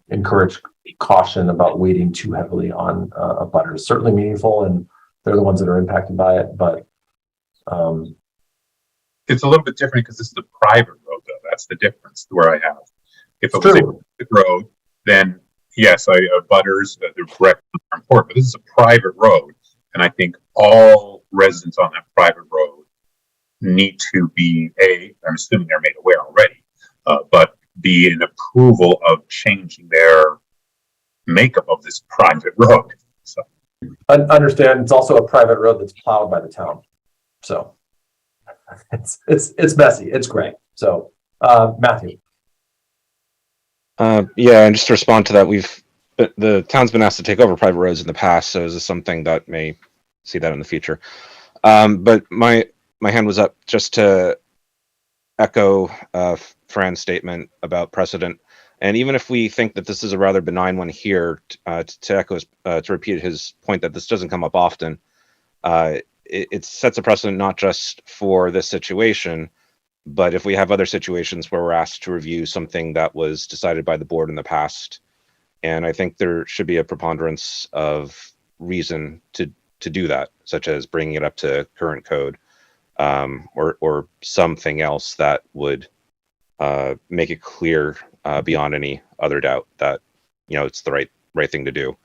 encourage caution about weighting too heavily on abutters. Certainly meaningful, and they're the ones that are impacted by it, but it's a little bit different because this is a private road, though. That's the difference where I have. If it was a public road, then yes, abutters, the direct are important, but this is a private road, and I think all residents on that private road need to be I'm assuming they're made aware already, but be in approval of changing their makeup of this private road. So understand it's also a private road that's plowed by the town, so it's messy, it's gray. So Matthew. Yeah, and just to respond to that, the town's been asked to take over private roads in the past, so is this something that may see that in the future? But my hand was up just to echo Fran's statement about precedent. And even if we think that this is a rather benign one here, to repeat his point that this doesn't come up often, it sets a precedent not just for this situation, but if we have other situations where we're asked to review something that was decided by the board in the past. And I think there should be a preponderance of reason to do that, such as bringing it up to current code, or something else that would make it clear beyond any other doubt that it's the right thing to do.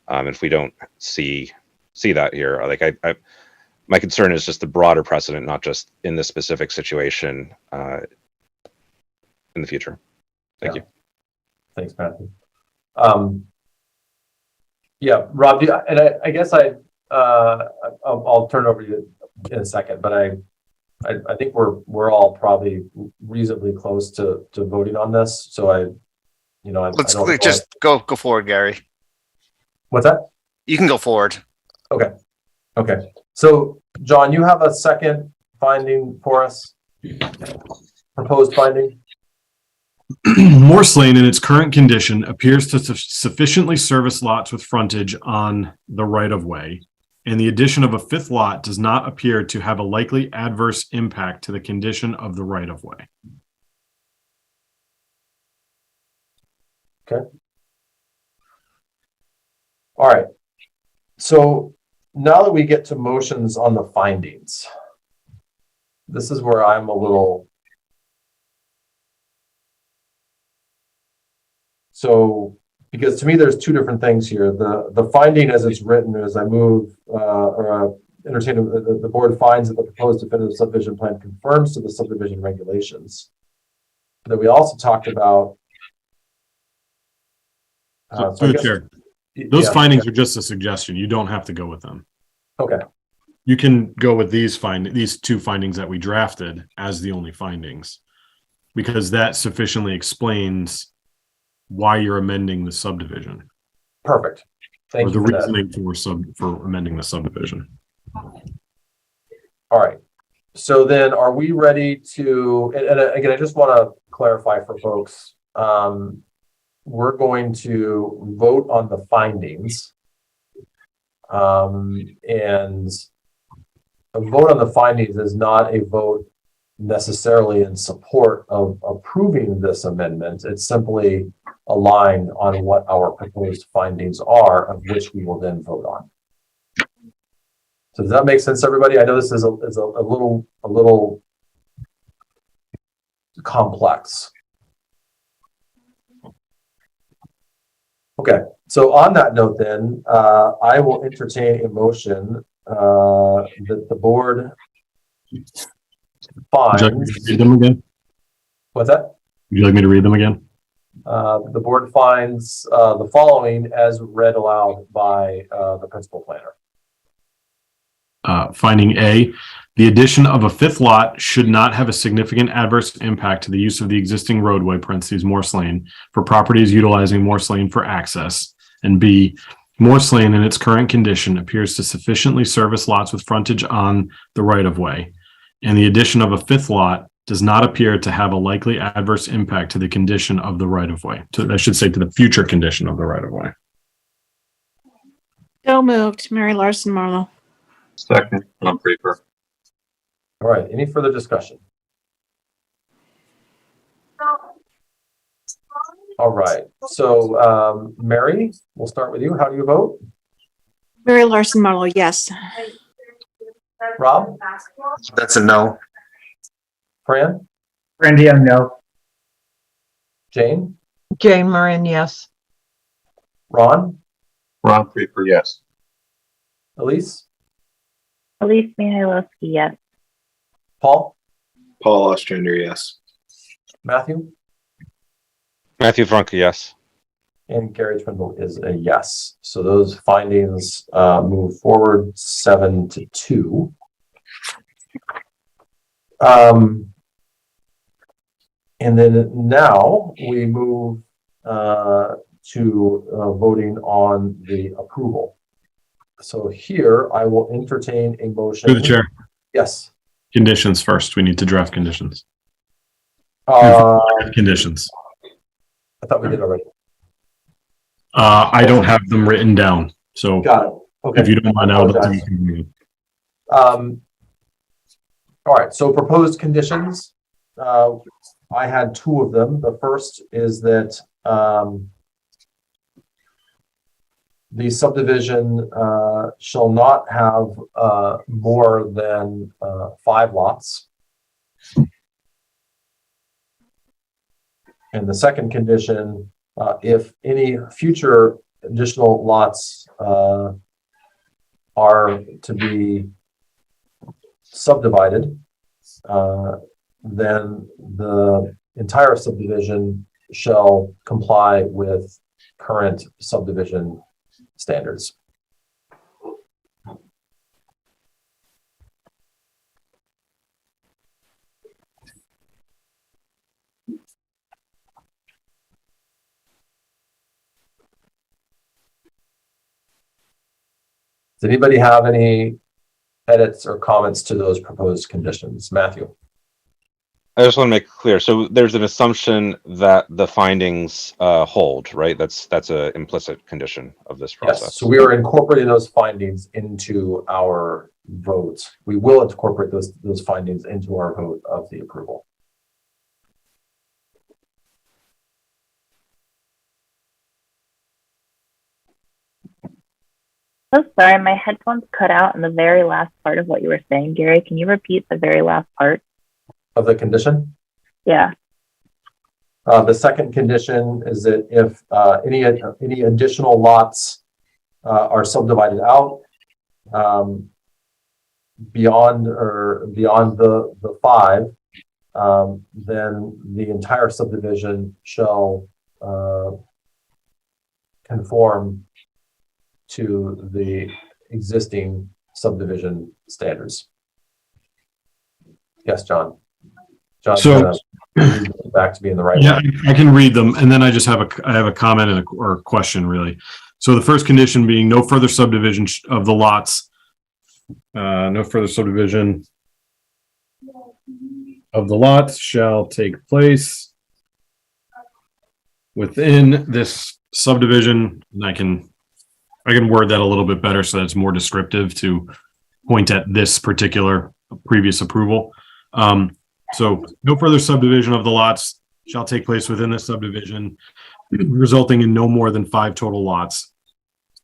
If we don't see that here, like my concern is just the broader precedent, not just in this specific situation in the future. Thank you. Thanks, Matthew. Yeah, Rob, and I guess I'll turn it over to you in a second, but I think we're all probably reasonably close to voting on this, so I Let's don't just go forward, Gary. What's that? You can go forward. Okay. So, John, you have a second finding for us? Proposed finding? Morse Lane in its current condition appears to sufficiently service lots with frontage on the right-of-way, and the addition of a fifth lot does not appear to have a likely adverse impact to the condition of the right-of-way. Okay. All right. So now that we get to motions on the findings, this is where I'm a little. So, because to me, there's two different things here. The finding as it's written is I move entertain the board finds that the proposed definitive subdivision plan conforms to the subdivision regulations. But then we also talked about. Through the chair. Those findings are just a suggestion. You don't have to go with them. Okay. You can go with these two findings that we drafted as the only findings, because that sufficiently explains why you're amending the subdivision. Perfect. Thank you. Or the reasoning for amending the subdivision. All right. So then are we ready to, and again, I just want to clarify for folks, we're going to vote on the findings. And a vote on the findings is not a vote necessarily in support of approving this amendment. It's simply aligned on what our proposed findings are, of which we will then vote on. So does that make sense, everybody? I know this is a little complex. Okay, so on that note then, I will entertain a motion that the board finds. Would you like me to read them again? What's that? Would you like me to read them again? The board finds the following as read aloud by the principal planner. Finding A, the addition of a fifth lot should not have a significant adverse impact to the use of the existing roadway (Morse Lane) for properties utilizing Morse Lane for access. And B, Morse Lane in its current condition appears to sufficiently service lots with frontage on the right-of-way, and the addition of a fifth lot does not appear to have a likely adverse impact to the condition of the right-of-way. I should say to the future condition of the right-of-way. So moved. Mary Larson Marlowe. Second, Tom Creeper. All right, any further discussion? All right, so Mary, we'll start with you. How do you vote? Mary Larson Marlowe, yes. Rob? That's a no. Fran? Brandy, no. Jane? Jane Marin, yes. Ron? Ron Creeper, yes. Elise? Elise Mihailovsky, yes. Paul? Paul Ostrander, yes. Matthew? Matthew Franke, yes. And Gary Twindle is a yes. So those findings move forward 7-2. And then now we move to voting on the approval. So here I will entertain a motion. Through the chair. Yes. Conditions first. We need to draft conditions. Conditions. I thought we did already. I don't have them written down. So got it. Okay. If you don't mind, I'll all right. So proposed conditions. I had two of them. The first is that the subdivision shall not have more than 5 lots. And the second condition, if any future additional lots are to be subdivided, then the entire subdivision shall comply with current subdivision standards. Does anybody have any edits or comments to those proposed conditions? Matthew? I just want to make it clear. So there's an assumption that the findings hold, right? That's an implicit condition of this process. Yes, so we are incorporating those findings into our vote. We will incorporate those findings into our vote of the approval. So sorry, my headphones cut out in the very last part of what you were saying, Gary. Can you repeat the very last part? Of the condition? Yeah. The second condition is that if any additional lots are subdivided out beyond the 5, then the entire subdivision shall conform to the existing subdivision standards. Yes, John. So back to being the right yeah, one. I can read them, and then I just have a comment or a question really. So the first condition being no further subdivision of the lots, no further subdivision of the lots shall take place within this subdivision. And I can word that a little bit better so that it's more descriptive to point at this particular previous approval. So no further subdivision of the lots shall take place within the subdivision, resulting in no more than 5 total lots.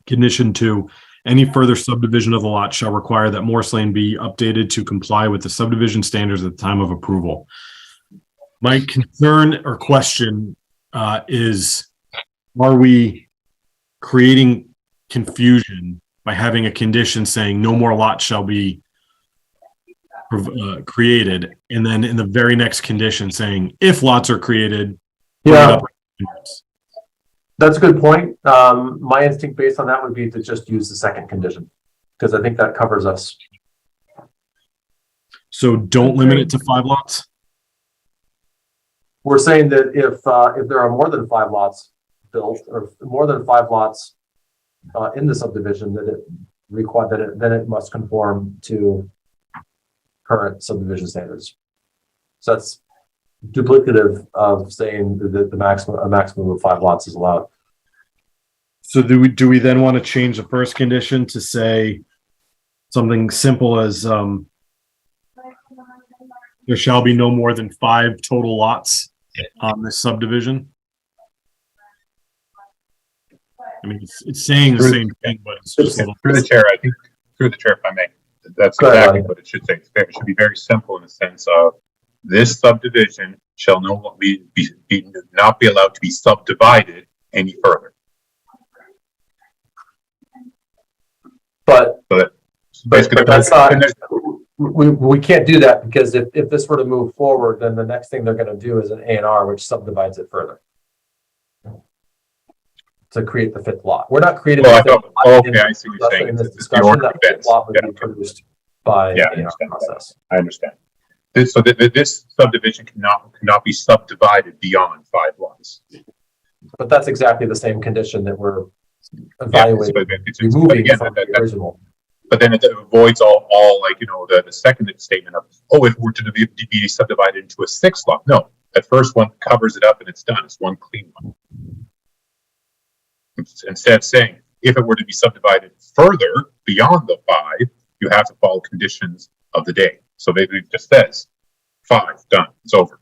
Condition 2, any further subdivision of the lot shall require that Morse Lane be updated to comply with the subdivision standards at the time of approval. My concern or question is, are we creating confusion by having a condition saying no more lots shall be created, and then in the very next condition saying if lots are created? Yeah, that's a good point. My instinct based on that would be to just use the second condition, because I think that covers us. So don't limit it to 5 lots? We're saying that if there are more than 5 lots built, or more than 5 lots in the subdivision, then it must conform to current subdivision standards. So that's duplicative of saying that a maximum of 5 lots is allowed. So do we then want to change the first condition to say something simple as there shall be no more than 5 total lots on this subdivision? I mean, it's saying the same thing, but it's just through the chair. I think through the chair, if I may. That's exactly what it should say. It should be very simple in the sense of this subdivision shall not be allowed to be subdivided any further. But that's not, we can't do that, because if this were to move forward, then the next thing they're going to do is an A&R, which subdivides it further to create the 5th lot. We're not creating the 5th lot. Okay, I see what you're saying. In this discussion, that 5th lot would be produced by the A&R process. I understand. This subdivision cannot be subdivided beyond 5 lots. But that's exactly the same condition that we're evaluating, removing from the original. But then it avoids all like, the second statement of, if we're to be subdivided into a 6th lot. No, that first one covers it up and it's done. It's one clean one. Instead saying, if it were to be subdivided further beyond the 5, you have to follow conditions of the day. So maybe it just says 5, done, it's over.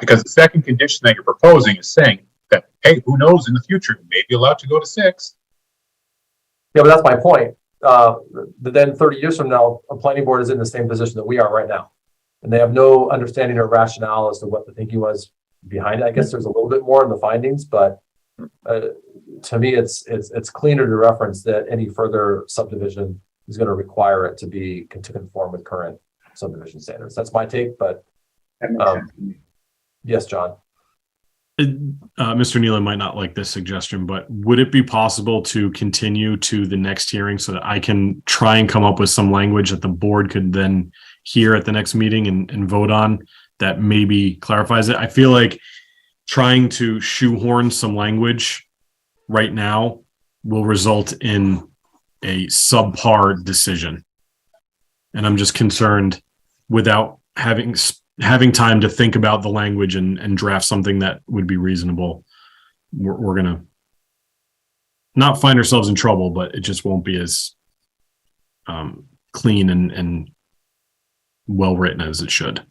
Because the second condition that you're proposing is saying that, hey, who knows, in the future, you may be allowed to go to 6. Yeah, but that's my point. Then 30 years from now, a planning board is in the same position that we are right now. And they have no understanding or rationale as to what the thinking was behind it. I guess there's a little bit more in the findings, but to me, it's cleaner to reference that any further subdivision is going to require it to conform with current subdivision standards. That's my take, but yes, John. Mr. Nealon might not like this suggestion, but would it be possible to continue to the next hearing so that I can try and come up with some language that the board could then hear at the next meeting and vote on that maybe clarifies it? I feel like trying to shoehorn some language right now will result in a subpar decision. And I'm just concerned without having time to think about the language and draft something that would be reasonable, we're going to not find ourselves in trouble, but it just won't be as clean and well written as it should.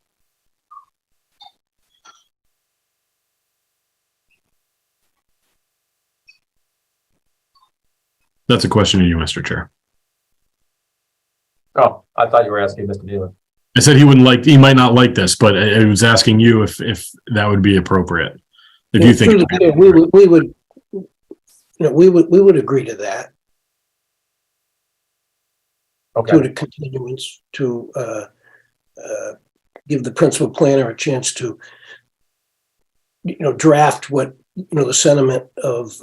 That's a question to you, Mr. Chair. Oh, I thought you were asking Mr. Nealon. I said he might not like this, but I was asking you if that would be appropriate. If you think we would agree to that. Okay. To the continuance to give the principal planner a chance to, draft what, the sentiment of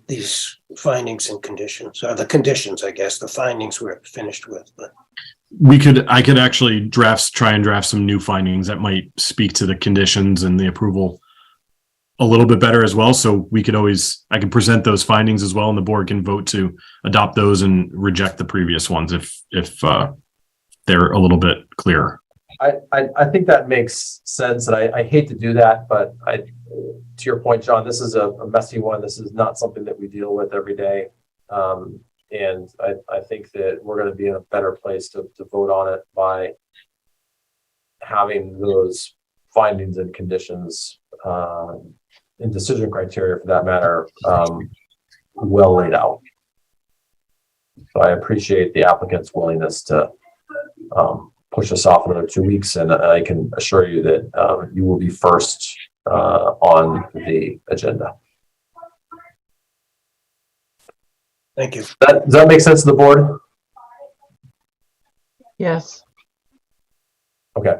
these findings and conditions, or the conditions, I guess, the findings we're finished with, but. I could actually try and draft some new findings that might speak to the conditions and the approval a little bit better as well. So I can present those findings as well, and the board can vote to adopt those and reject the previous ones if they're a little bit clearer. I think that makes sense, and I hate to do that, but to your point, John, this is a messy one. This is not something that we deal with every day. And I think that we're going to be in a better place to vote on it by having those findings and conditions and decision criteria, for that matter, well laid out. So I appreciate the applicant's willingness to push us off another 2 weeks, and I can assure you that you will be first on the agenda. Thank you. Does that make sense to the board? Yes. Okay.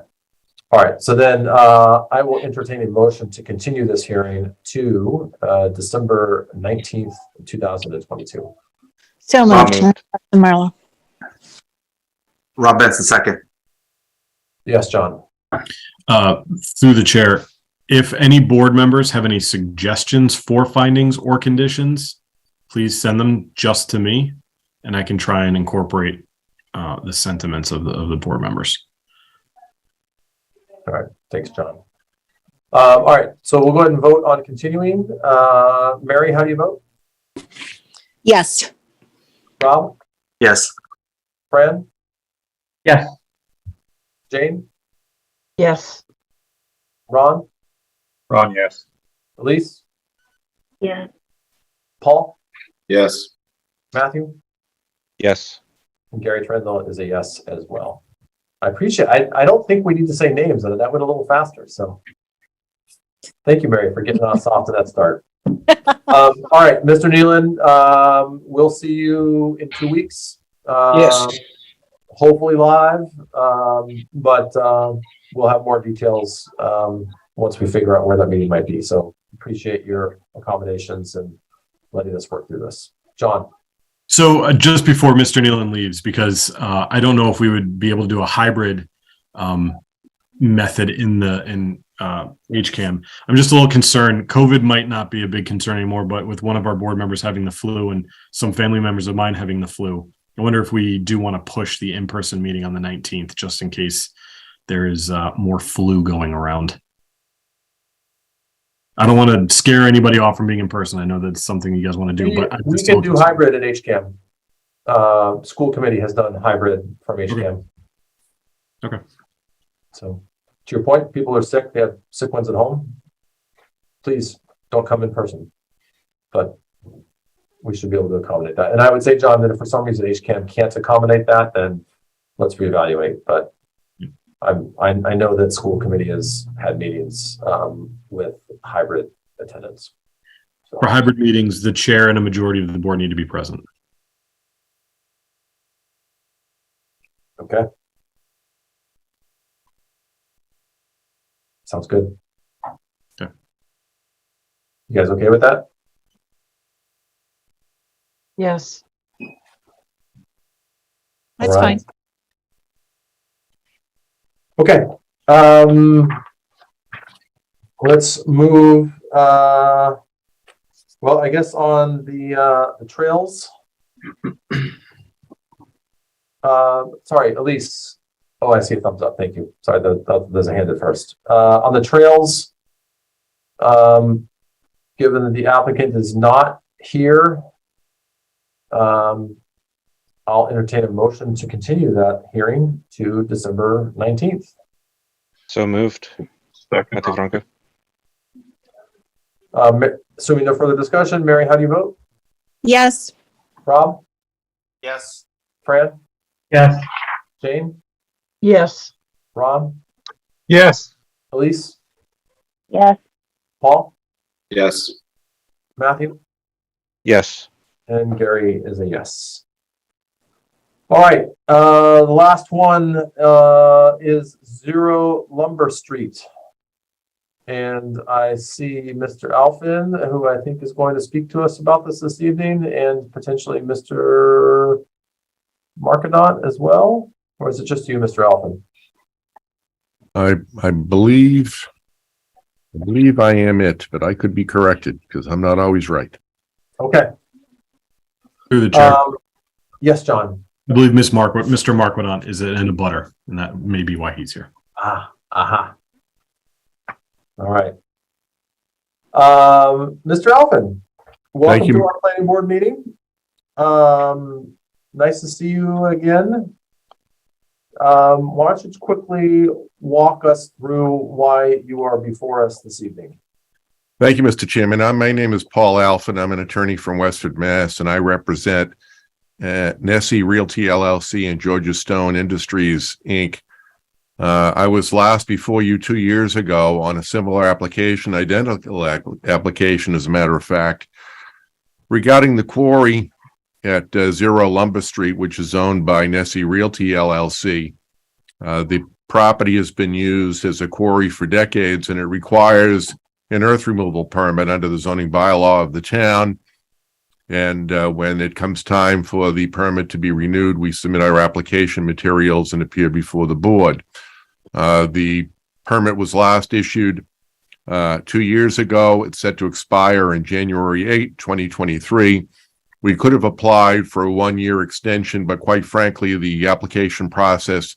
All right. So then I will entertain a motion to continue this hearing to December 19th, 2022. So moved, Marlowe. Rob Benson, second. Yes, John. Through the chair, if any board members have any suggestions for findings or conditions, please send them just to me, and I can try and incorporate the sentiments of the board members. All right. Thanks, John. All right. So we'll go ahead and vote on continuing. Mary, how do you vote? Yes. Rob? Yes. Fran? Yes. Jane? Yes. Ron? Ron, yes. Elise? Yeah. Paul? Yes. Matthew? Yes. And Gary Trendle is a yes as well. I appreciate it. I don't think we need to say names, and that went a little faster. So thank you, Mary, for getting us off to that start. All right, Mr. Nealon, we'll see you in 2 weeks. Yes. Hopefully live, but we'll have more details once we figure out where that meeting might be. So appreciate your accommodations and letting us work through this. John. So just before Mr. Nealon leaves, because I don't know if we would be able to do a hybrid method in HCAM. I'm just a little concerned. COVID might not be a big concern anymore, but with one of our board members having the flu and some family members of mine having the flu, I wonder if we do want to push the in-person meeting on the 19th, just in case there is more flu going around. I don't want to scare anybody off from being in person. I know that's something you guys want to do, but we can do hybrid at HCAM. School committee has done hybrid from HCAM. Okay. So to your point, people are sick. They have sick ones at home. Please don't come in person, but we should be able to accommodate that. And I would say, John, that if for some reason HCAM can't accommodate that, then let's reevaluate. But I know that school committee has had meetings with hybrid attendance. So. For hybrid meetings, the chair and a majority of the board need to be present. Okay. Sounds good. Okay. You guys okay with that? Yes. That's fine. Okay. Let's move Well, I guess on the trails. Sorry, Elise. Oh, I see a thumbs up. Thank you. Sorry, there's a hand at first. On the trails, given that the applicant is not here, I'll entertain a motion to continue that hearing to December 19th. So moved. Matthew Franco. Assuming no further discussion, Mary, how do you vote? Yes. Rob? Yes. Fran? Yes. Jane? Yes. Ron? Yes. Elise? Yes. Paul? Yes. Matthew? Yes. And Gary is a yes. All right, the last one is 0 Lumber Street. And I see Mr. Alphin, who I think is going to speak to us about this evening, and potentially Mr. Markadant as well. Or is it just you, Mr. Alphin? I believe I am it, but I could be corrected because I'm not always right. Okay. Through the chair. Yes, John. I believe Mr. Marquardt is in a butter, and that may be why he's here. All right. Mr. Alphin, welcome to our planning board meeting. Nice to see you again. Why don't you quickly walk us through why you are before us this evening? Thank you, Mr. Chairman. My name is Paul Alphin. I'm an attorney from Westford, Mass., and I represent Nessie Realty LLC and Georgia Stone Industries, Inc. I was last before you 2 years ago on a similar application, identical application, as a matter of fact, regarding the quarry at 0 Lumber Street, which is owned by Nessie Realty LLC. The property has been used as a quarry for decades, and it requires an earth removal permit under the zoning bylaw of the town. And when it comes time for the permit to be renewed, we submit our application materials and appear before the board. The permit was last issued 2 years ago. It's set to expire on January 8, 2023. We could have applied for a 1-year extension, but quite frankly, the application process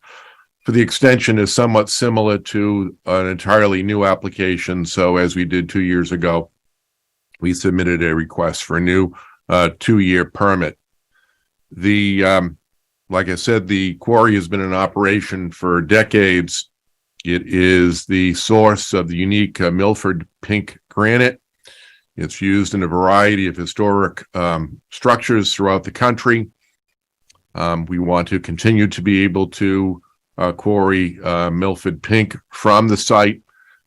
for the extension is somewhat similar to an entirely new application. So as we did 2 years ago, we submitted a request for a new 2-year permit. Like I said, the quarry has been in operation for decades. It is the source of the unique Milford pink granite. It's used in a variety of historic structures throughout the country. We want to continue to be able to quarry Milford pink from the site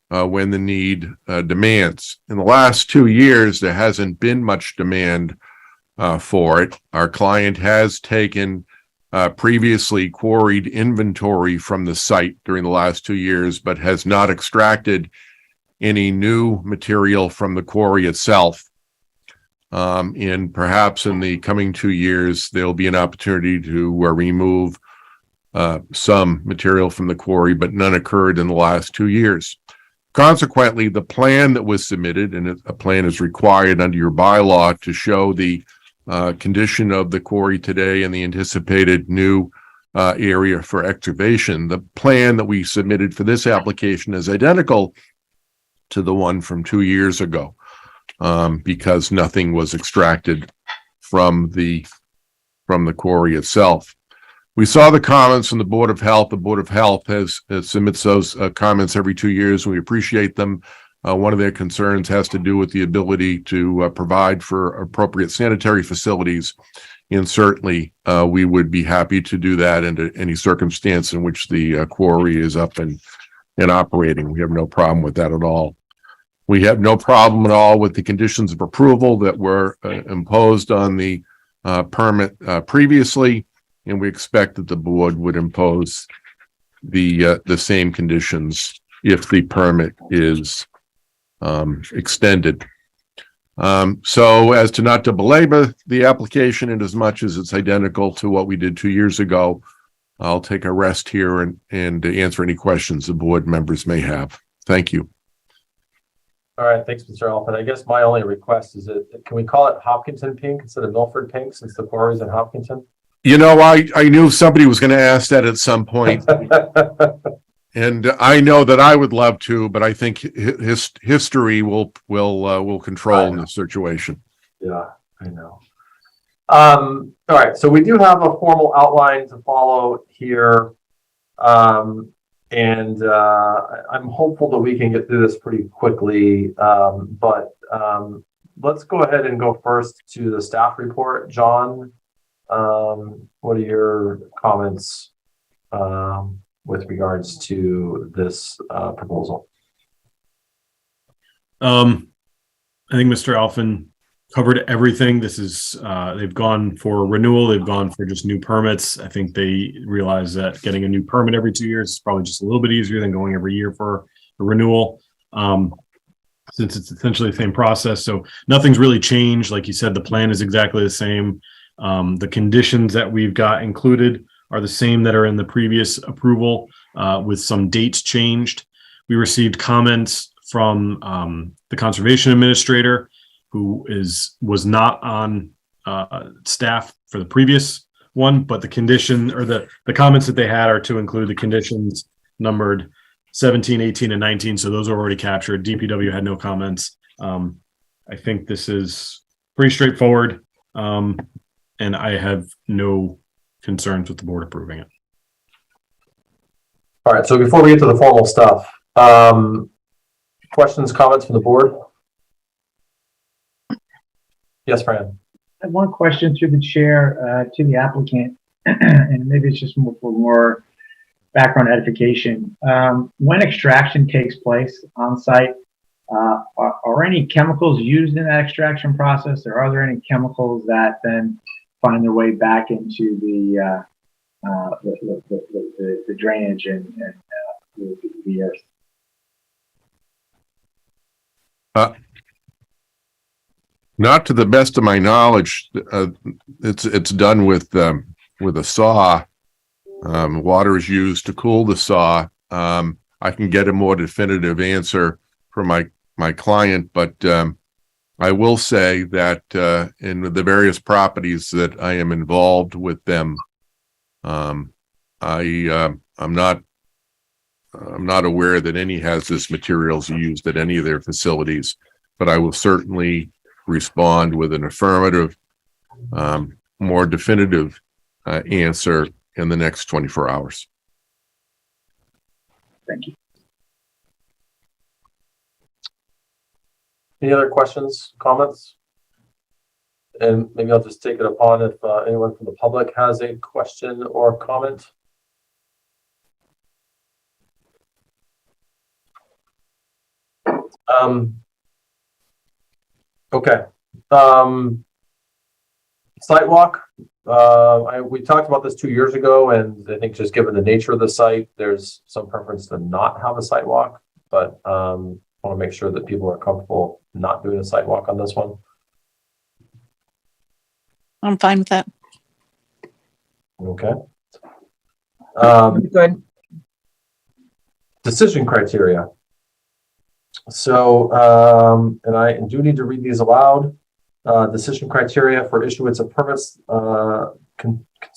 when the need demands. In the last 2 years, there hasn't been much demand for it. Our client has taken previously quarried inventory from the site during the last 2 years, but has not extracted any new material from the quarry itself. And perhaps in the coming 2 years, there'll be an opportunity to remove some material from the quarry, but none occurred in the last 2 years. Consequently, the plan that was submitted, and a plan is required under your bylaw to show the condition of the quarry today and the anticipated new area for excavation. The plan that we submitted for this application is identical to the one from 2 years ago, because nothing was extracted from the quarry itself. We saw the comments from the Board of Health. The Board of Health submits those comments every 2 years, and we appreciate them. One of their concerns has to do with the ability to provide for appropriate sanitary facilities. And certainly, we would be happy to do that under any circumstance in which the quarry is up and operating. We have no problem with that at all. We have no problem at all with the conditions of approval that were imposed on the permit previously, and we expect that the board would impose the same conditions if the permit is extended. So as to not to belabor the application, and as much as it's identical to what we did 2 years ago, I'll take a rest here and answer any questions the board members may have. Thank you. All right, thanks, Mr. Alphen. I guess my only request is can we call it Hopkinton Pink instead of Milford Pink since the quarry's in Hopkinton? You know, I knew somebody was going to ask that at some point. And I know that I would love to, but I think history will control the situation. Yeah, I know. All right, so we do have a formal outline to follow here. I'm hopeful that we can get through this pretty quickly. Let's go ahead and go first to the staff report. John, what are your comments with regards to this proposal? I think Mr. Alphen covered everything. This is, they've gone for renewal. They've gone for just new permits. I think they realize that getting a new permit every 2 years is probably just a little bit easier than going every year for a renewal. Since it's essentially the same process. So nothing's really changed. Like you said, the plan is exactly the same. The conditions that we've got included are the same that are in the previous approval, with some dates changed. We received comments from the conservation administrator, who was not on staff for the previous one, but the condition or the comments that they had are to include the conditions numbered 17, 18, and 19. So those are already captured. DPW had no comments. I think this is pretty straightforward. And I have no concerns with the board approving it. All right, so before we get to the formal stuff, questions, comments from the board? Yes, Fran. I have one question through the chair to the applicant, and maybe it's just for more background edification. When extraction takes place on site, are any chemicals used in that extraction process, or are there any chemicals that then find their way back into the drainage and the earth? Not to the best of my knowledge. It's done with a saw. Water is used to cool the saw. I can get a more definitive answer from my client, but I will say that in the various properties that I am involved with them, I'm not aware that any hazardous materials are used at any of their facilities, but I will certainly respond with an affirmative, more definitive answer in the next 24 hours. Thank you. Any other questions, comments? And maybe I'll just take it upon if anyone from the public has a question or comment. Okay. Sidewalk. We talked about this 2 years ago, and I think just given the nature of the site, there's some preference to not have a sidewalk, but I want to make sure that people are comfortable not doing a sidewalk on this one. I'm fine with that. Okay. Good. Decision criteria. So, and I do need to read these aloud. Decision criteria for issuance of permits.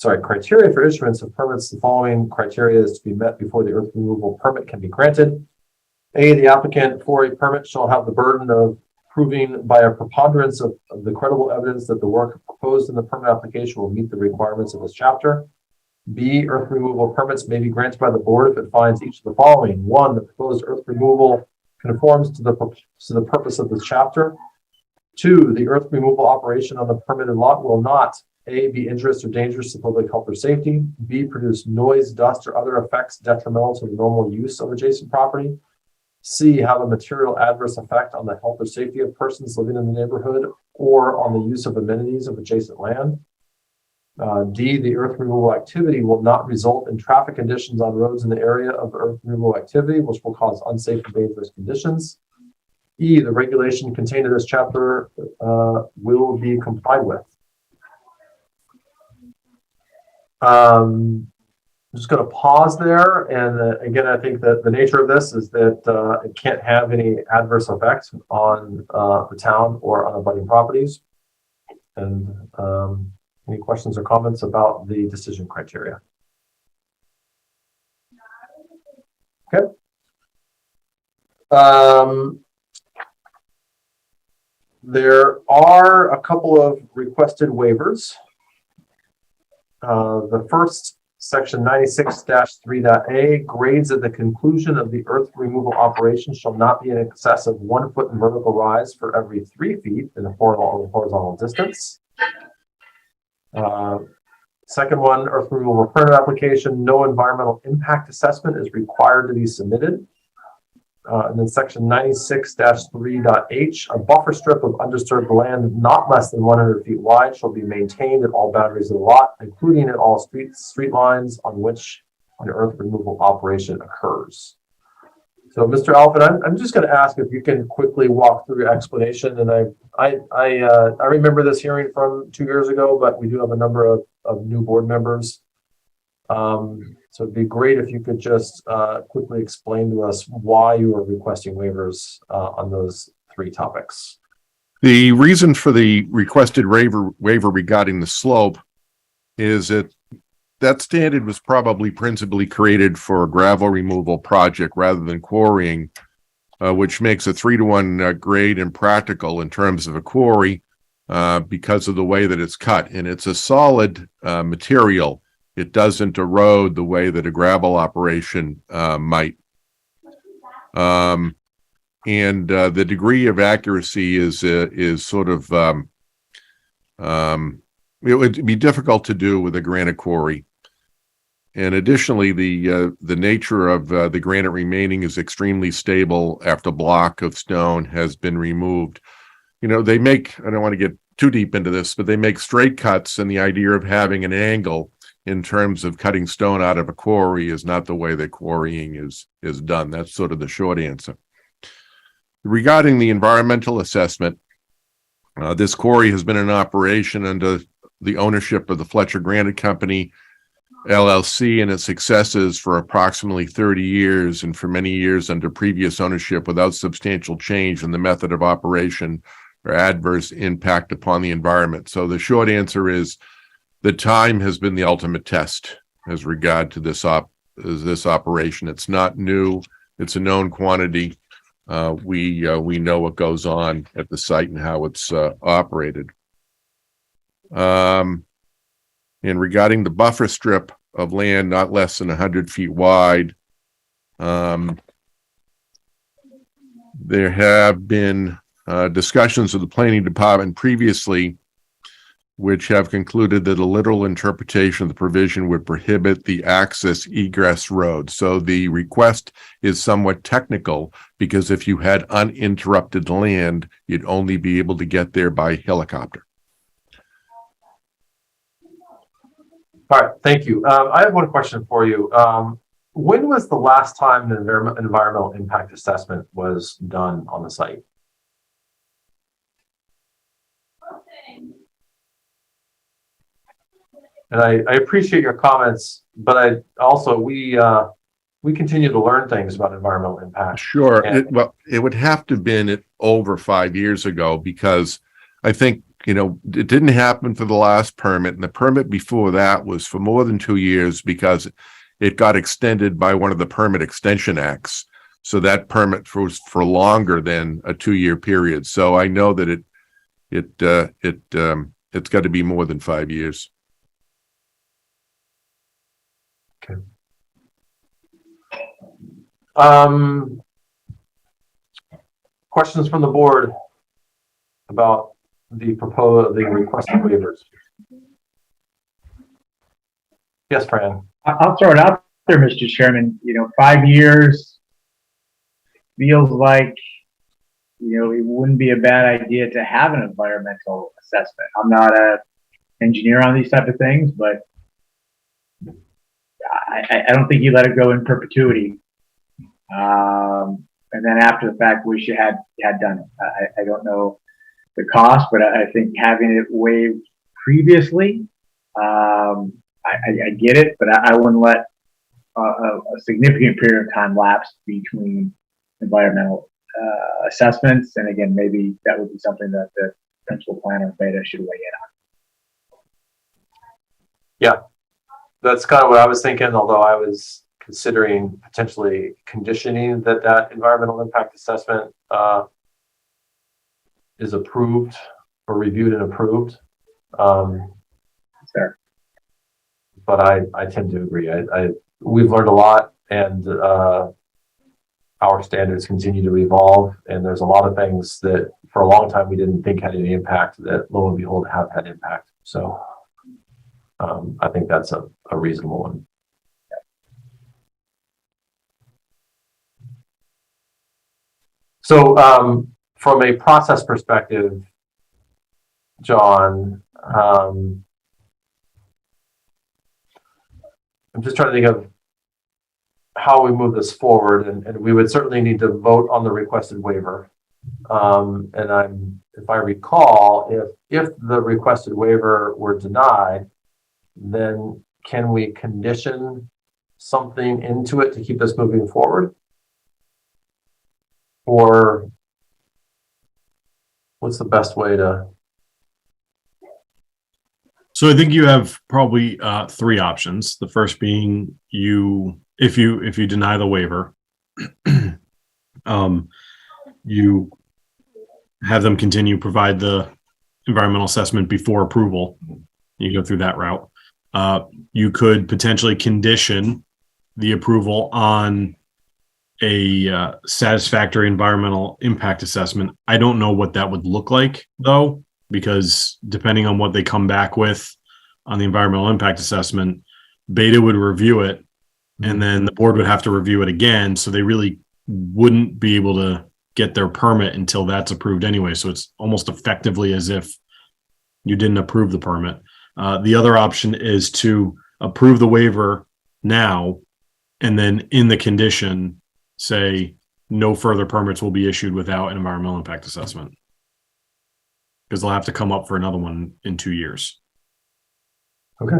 Criteria for issuance of permits. The following criteria is to be met before the earth removal permit can be granted. A, the applicant for a permit shall have the burden of proving by a preponderance of the credible evidence that the work proposed in the permit application will meet the requirements of this chapter. B, earth removal permits may be granted by the board if it finds each of the following. 1, the proposed earth removal conforms to the purpose of this chapter. 2, the earth removal operation on the permitted lot will not A, be injurious or dangerous to public health or safety, B, produce noise, dust, or other effects detrimental to the normal use of adjacent property, C, have a material adverse effect on the health or safety of persons living in the neighborhood or on the use of amenities of adjacent land. D, the earth removal activity will not result in traffic conditions on roads in the area of earth removal activity, which will cause unsafe and dangerous conditions. E, the regulation contained in this chapter will be complied with. I'm just going to pause there. And again, I think that the nature of this is that it can't have any adverse effect on the town or on abutting properties. And any questions or comments about the decision criteria? Okay. There are a couple of requested waivers. The first, section 96-3.a, grades at the conclusion of the earth removal operation shall not be in excess of 1 foot in vertical rise for every 3 feet in a horizontal distance. Second one, earth removal permit application, no environmental impact assessment is required to be submitted. And then section 96-3.h, a buffer strip of undisturbed land not less than 100 feet wide shall be maintained at all boundaries of the lot, including at all street lines on which an earth removal operation occurs. So, Mr. Alvin, I'm just going to ask if you can quickly walk through your explanation. And I remember this hearing from 2 years ago, but we do have a number of new board members. So it'd be great if you could just quickly explain to us why you are requesting waivers on those 3 topics. The reason for the requested waiver regarding the slope is that standard was probably principally created for a gravel removal project rather than quarrying, which makes a 3-to-1 grade impractical in terms of a quarry because of the way that it's cut. And it's a solid material. It doesn't erode the way that a gravel operation might. And the degree of accuracy is sort of, it would be difficult to do with a granite quarry. And additionally, the nature of the granite remaining is extremely stable after a block of stone has been removed. You know, they make, I don't want to get too deep into this, but they make straight cuts, and the idea of having an angle in terms of cutting stone out of a quarry is not the way that quarrying is done. That's sort of the short answer. Regarding the environmental assessment, this quarry has been in operation under the ownership of the Fletcher Granite Company, LLC, and its successors for approximately 30 years, and for many years under previous ownership without substantial change in the method of operation or adverse impact upon the environment. So the short answer is the time has been the ultimate test as regard to this operation. It's not new. It's a known quantity. We know what goes on at the site and how it's operated. And regarding the buffer strip of land not less than 100 feet wide, there have been discussions with the planning department previously which have concluded that a literal interpretation of the provision would prohibit the access egress road. So the request is somewhat technical because if you had uninterrupted land, you'd only be able to get there by helicopter. All right, thank you. I have one question for you. When was the last time an environmental impact assessment was done on the site? And I appreciate your comments, but we continue to learn things about environmental impact. Sure. It would have to have been over 5 years ago, because I think, it didn't happen for the last permit, and the permit before that was for more than 2 years because it got extended by one of the permit extension acts. So that permit was for longer than a 2-year period. So I know that it's got to be more than 5 years. Okay. Questions from the board about the requested waivers? Yes, Fran. I'll throw it out there, Mr. Chairman. 5 years feels like, it wouldn't be a bad idea to have an environmental assessment. I'm not an engineer on these type of things, but I don't think you let it go in perpetuity. And then after the fact, wish you had done it. I don't know the cost, but I think having it waived previously, I get it, but I wouldn't let a significant period of time lapsed between environmental assessments. And again, maybe that would be something that the principal planner of Beta should weigh in on. Yeah, that's kind of what I was thinking, although I was considering potentially conditioning that environmental impact assessment is approved or reviewed and approved. Fair. But I tend to agree. We've learned a lot, and our standards continue to evolve, and there's a lot of things that for a long time we didn't think had any impact that lo and behold have had impact. So I think that's a reasonable one. So from a process perspective, John, I'm just trying to think of how we move this forward, and we would certainly need to vote on the requested waiver. And if I recall, if the requested waiver were denied, then can we condition something into it to keep this moving forward? Or what's the best way to? So I think you have probably three options. The first being if you deny the waiver, you have them continue provide the environmental assessment before approval. You go through that route. You could potentially condition the approval on a satisfactory environmental impact assessment. I don't know what that would look like, though, because depending on what they come back with on the environmental impact assessment, Beta would review it, and then the board would have to review it again. So they really wouldn't be able to get their permit until that's approved anyway. So it's almost effectively as if you didn't approve the permit. The other option is to approve the waiver now, and then in the condition say no further permits will be issued without an environmental impact assessment, because they'll have to come up for another one in 2 years. Okay.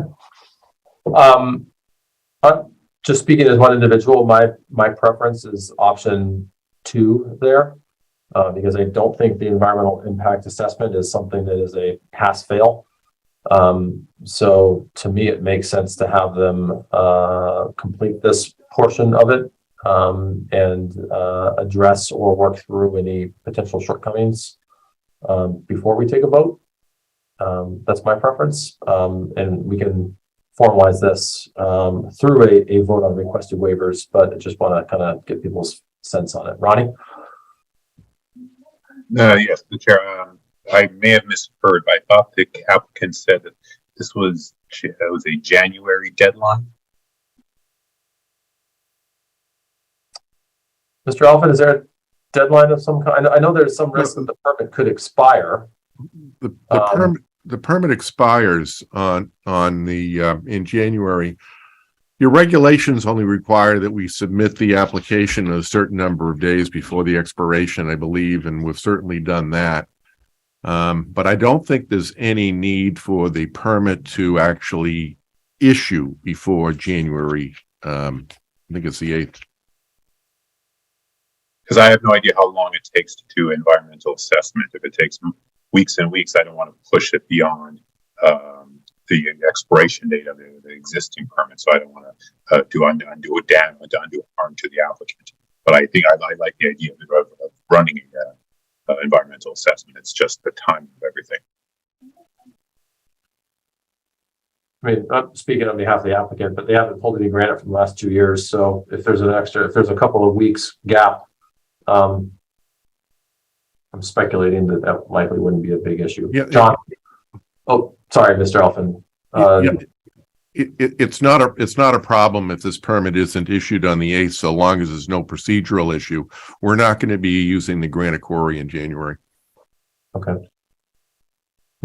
Just speaking as one individual, my preference is option 2 there, because I don't think the environmental impact assessment is something that is a pass-fail. So to me, it makes sense to have them complete this portion of it and address or work through any potential shortcomings before we take a vote. That's my preference, and we can formalize this through a vote on requested waivers, but I just want to kind of get people's sense on it. Ronnie? Yes, the chair. I may have misheard, but I thought the applicant said that this was a January deadline. Mr. Alphen, is there a deadline of some kind? I know there's some risk that the permit could expire. The permit expires in January. Your regulations only require that we submit the application a certain number of days before the expiration, I believe, and we've certainly done that. But I don't think there's any need for the permit to actually issue before January. I think it's the 8th. Because I have no idea how long it takes to do environmental assessment. If it takes weeks and weeks, I don't want to push it beyond the expiration date of the existing permit. So I don't want to undo harm to the applicant. But I think I like the idea of running an environmental assessment. It's just the time of everything. I mean, I'm speaking on behalf of the applicant, but they haven't pulled any granite from the last 2 years. So if there's a couple of weeks gap, I'm speculating that likely wouldn't be a big issue. Yeah, John? Oh, sorry, Mr. Alphen. It's not a problem if this permit isn't issued on the 8th, so long as there's no procedural issue. We're not going to be using the granite quarry in January. Okay.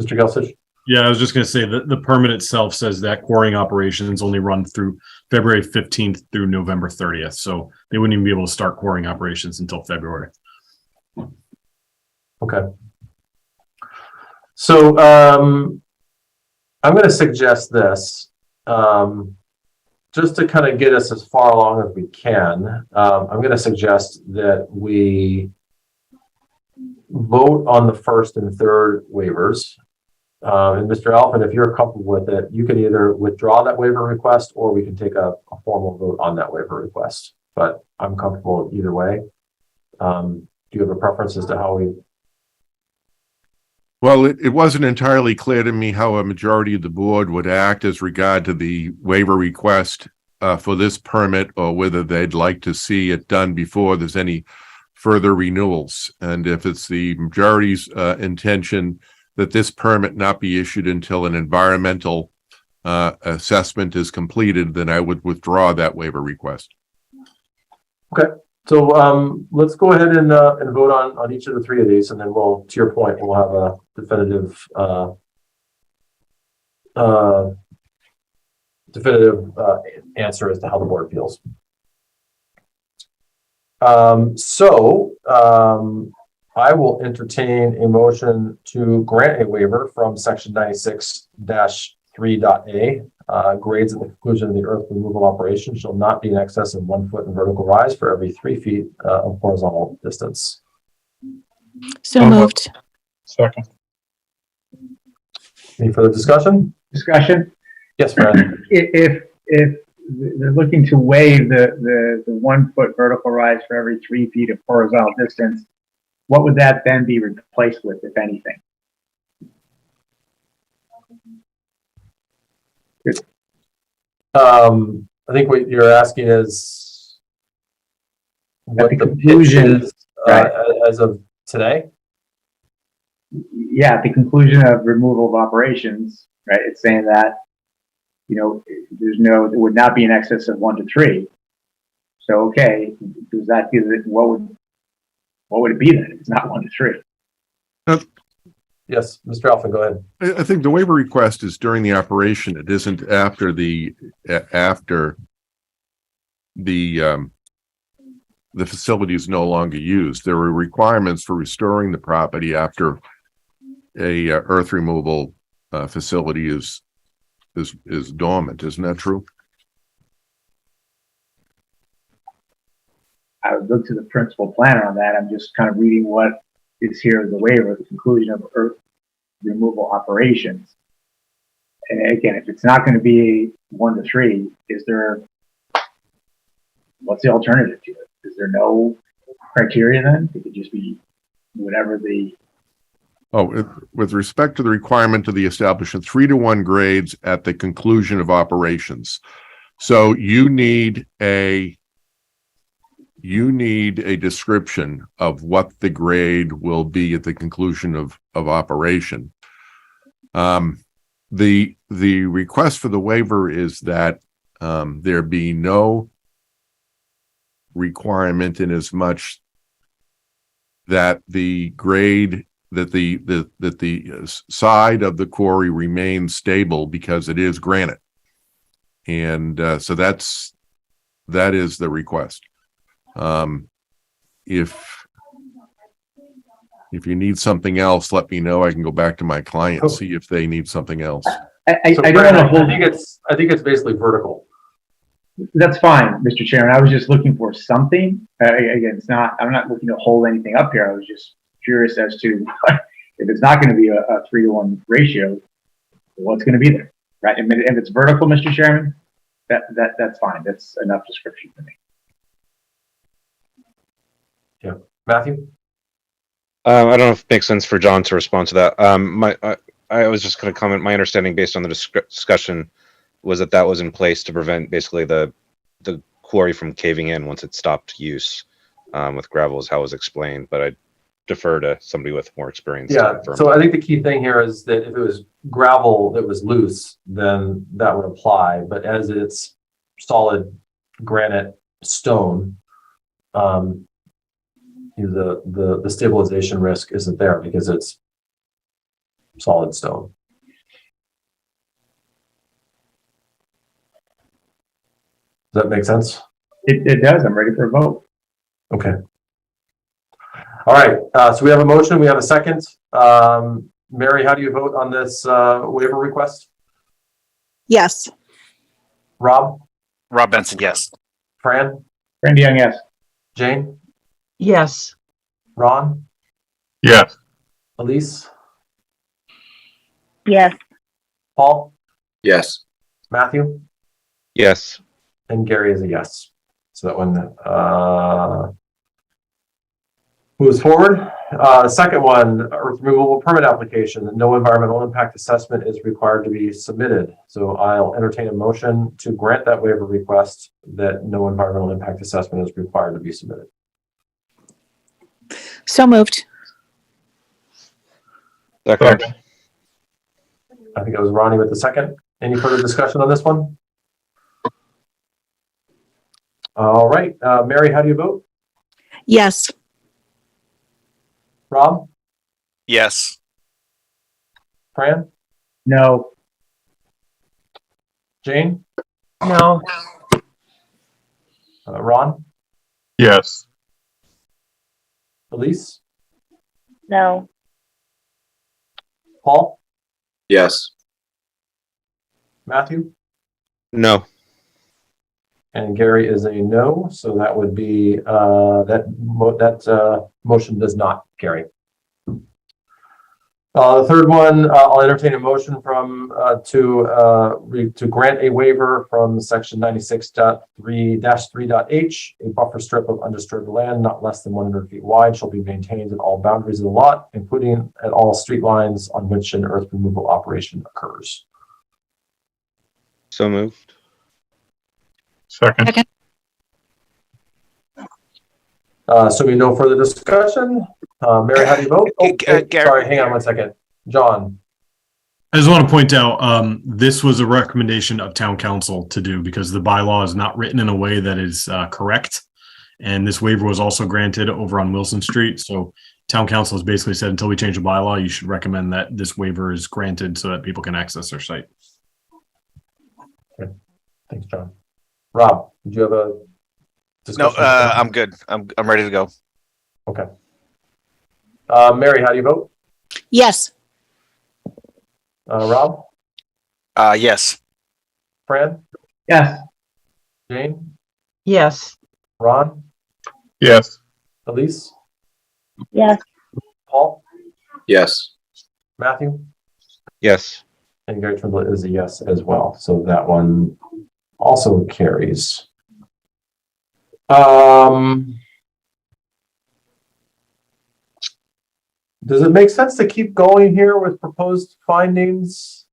Mr. Gelsich? Yeah, I was just going to say that the permit itself says that quarrying operations only run through February 15th through November 30th. So they wouldn't even be able to start quarrying operations until February. Okay. So I'm going to suggest this. just to kind of get us as far along as we can, I'm going to suggest that we vote on the first and third waivers. And Mr. Alphen, if you're comfortable with it, you can either withdraw that waiver request or we can take a formal vote on that waiver request. But I'm comfortable either way. Do you have a preference as to how we? Well, it wasn't entirely clear to me how a majority of the board would act as regard to the waiver request for this permit, or whether they'd like to see it done before there's any further renewals. And if it's the majority's intention that this permit not be issued until an environmental assessment is completed, then I would withdraw that waiver request. Okay. So let's go ahead and vote on each of the three of these, and then we'll, to your point, we'll have a definitive answer as to how the board feels. I will entertain a motion to grant a waiver from section 96-3.a. Grades at the conclusion of the earth removal operation shall not be in excess of 1 foot in vertical rise for every 3 feet of horizontal distance. So moved. Second. Any further discussion? Yes, Fred. If they're looking to waive the 1 foot vertical rise for every 3 feet of horizontal distance, what would that then be replaced with, if anything? I think what you're asking is what the conclusion is as of today. Yeah, at the conclusion of removal of operations, right? It's saying that, it would not be in excess of 1 to 3. So, okay, does that give it, what would it be then if it's not 1 to 3? Yes, Mr. Alphen, go ahead. I think the waiver request is during the operation. It isn't after the facility is no longer used. There are requirements for restoring the property after a earth removal facility is dormant. Isn't that true? I would look to the principal planner on that. I'm just kind of reading what is here as a waiver at the conclusion of earth removal operations. And again, if it's not going to be 1 to 3, what's the alternative to it? Is there no criteria then? It could just be whatever the. With respect to the requirement of the establishment 3-to-1 grades at the conclusion of operations. So you need a description of what the grade will be at the conclusion of operation. The request for the waiver is that there be no requirement in as much that the grade that the side of the quarry remains stable because it is granite, and so that is the request. If you need something else, let me know. I can go back to my client and see if they need something else. I don't want to hold. I think it's basically vertical. That's fine, Mr. Chairman. I was just looking for something. Again, I'm not looking to hold anything up here. I was just curious as to if it's not going to be a 3-to-1 ratio, what's going to be there, right? And if it's vertical, Mr. Chairman, that's fine. That's enough description for me. Yeah, Matthew. I don't know if it makes sense for John to respond to that. I was just going to comment. My understanding, based on the discussion, was that was in place to prevent basically the quarry from caving in once it stopped use with gravel, is how it was explained. But I defer to somebody with more experience. Yeah. So I think the key thing here is that if it was gravel that was loose, then that would apply. But as it's solid granite stone, the stabilization risk isn't there because it's solid stone. Does that make sense? It does. I'm ready for a vote. Okay. All right. So we have a motion. We have a second. Mary, how do you vote on this waiver request? Yes. Rob? Rob Benson, yes. Fran, Randy Young, yes. Jane, Yes. Ron, Yes. Elise, Yes. Paul, Yes. Matthew, Yes. and Gary is a yes. So that one moves forward. Second one, earth removal permit application. No environmental impact assessment is required to be submitted. So I'll entertain a motion to grant that waiver request that no environmental impact assessment is required to be submitted. So moved. Second. I think it was Ronnie with the second. Any further discussion on this one? All right, Mary, how do you vote? Yes. Rob, Yes. Fran, No. Jane, No. Ron, Yes. Elise, No. Paul, Yes. Matthew, No. and Gary is a no. So that would be that motion does not carry. The third one, I'll entertain a motion from to grant a waiver from section 96.3-3.h. A buffer strip of undisturbed land not less than 100 feet wide shall be maintained at all boundaries of the lot, including at all street lines on which an earth removal operation occurs. So moved. Second. Assuming no further discussion, Mary, how do you vote? Oh, sorry, hang on one second. John. I just want to point out, this was a recommendation of town council to do because the bylaw is not written in a way that is correct. And this waiver was also granted over on Wilson Street. So town council has basically said, until we change the bylaw, you should recommend that this waiver is granted so that people can access their site. Okay. Thanks, John. Rob, did you have a No, discussion? I'm good. I'm ready to go. Okay. Mary, how do you vote? Yes. Rob, Yes. Fran, Yes. Jane, Yes. Ron, Yes. Elise, Yes. Paul, Yes. Matthew, Yes. and Gary Trimble is a yes as well. So that one also carries. Does it make sense to keep going here with proposed findings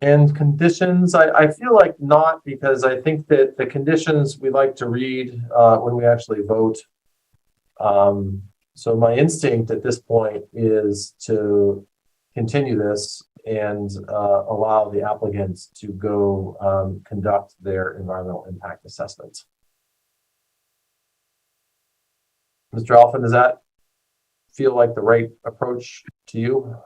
and conditions? I feel like not, because I think that the conditions we like to read when we actually vote. So my instinct at this point is to continue this and allow the applicants to go conduct their environmental impact assessment. Mr. Alphen, does that feel like the right approach to you?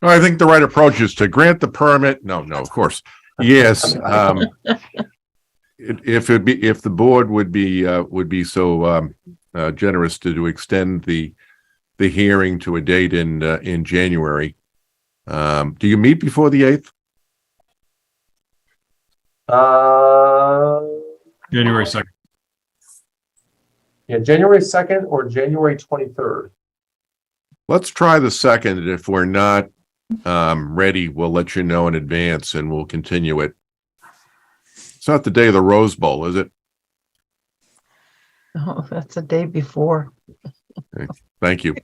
I think the right approach is to grant the permit. No, of course. Yes. If the board would be so generous to extend the hearing to a date in January. Do you meet before the 8th? January 2nd. Yeah, January 2nd or January 23rd. Let's try the 2nd. And if we're not ready, we'll let you know in advance and we'll continue it. It's not the day of the Rose Bowl, is it? Oh, that's a day before. Okay. Thank you.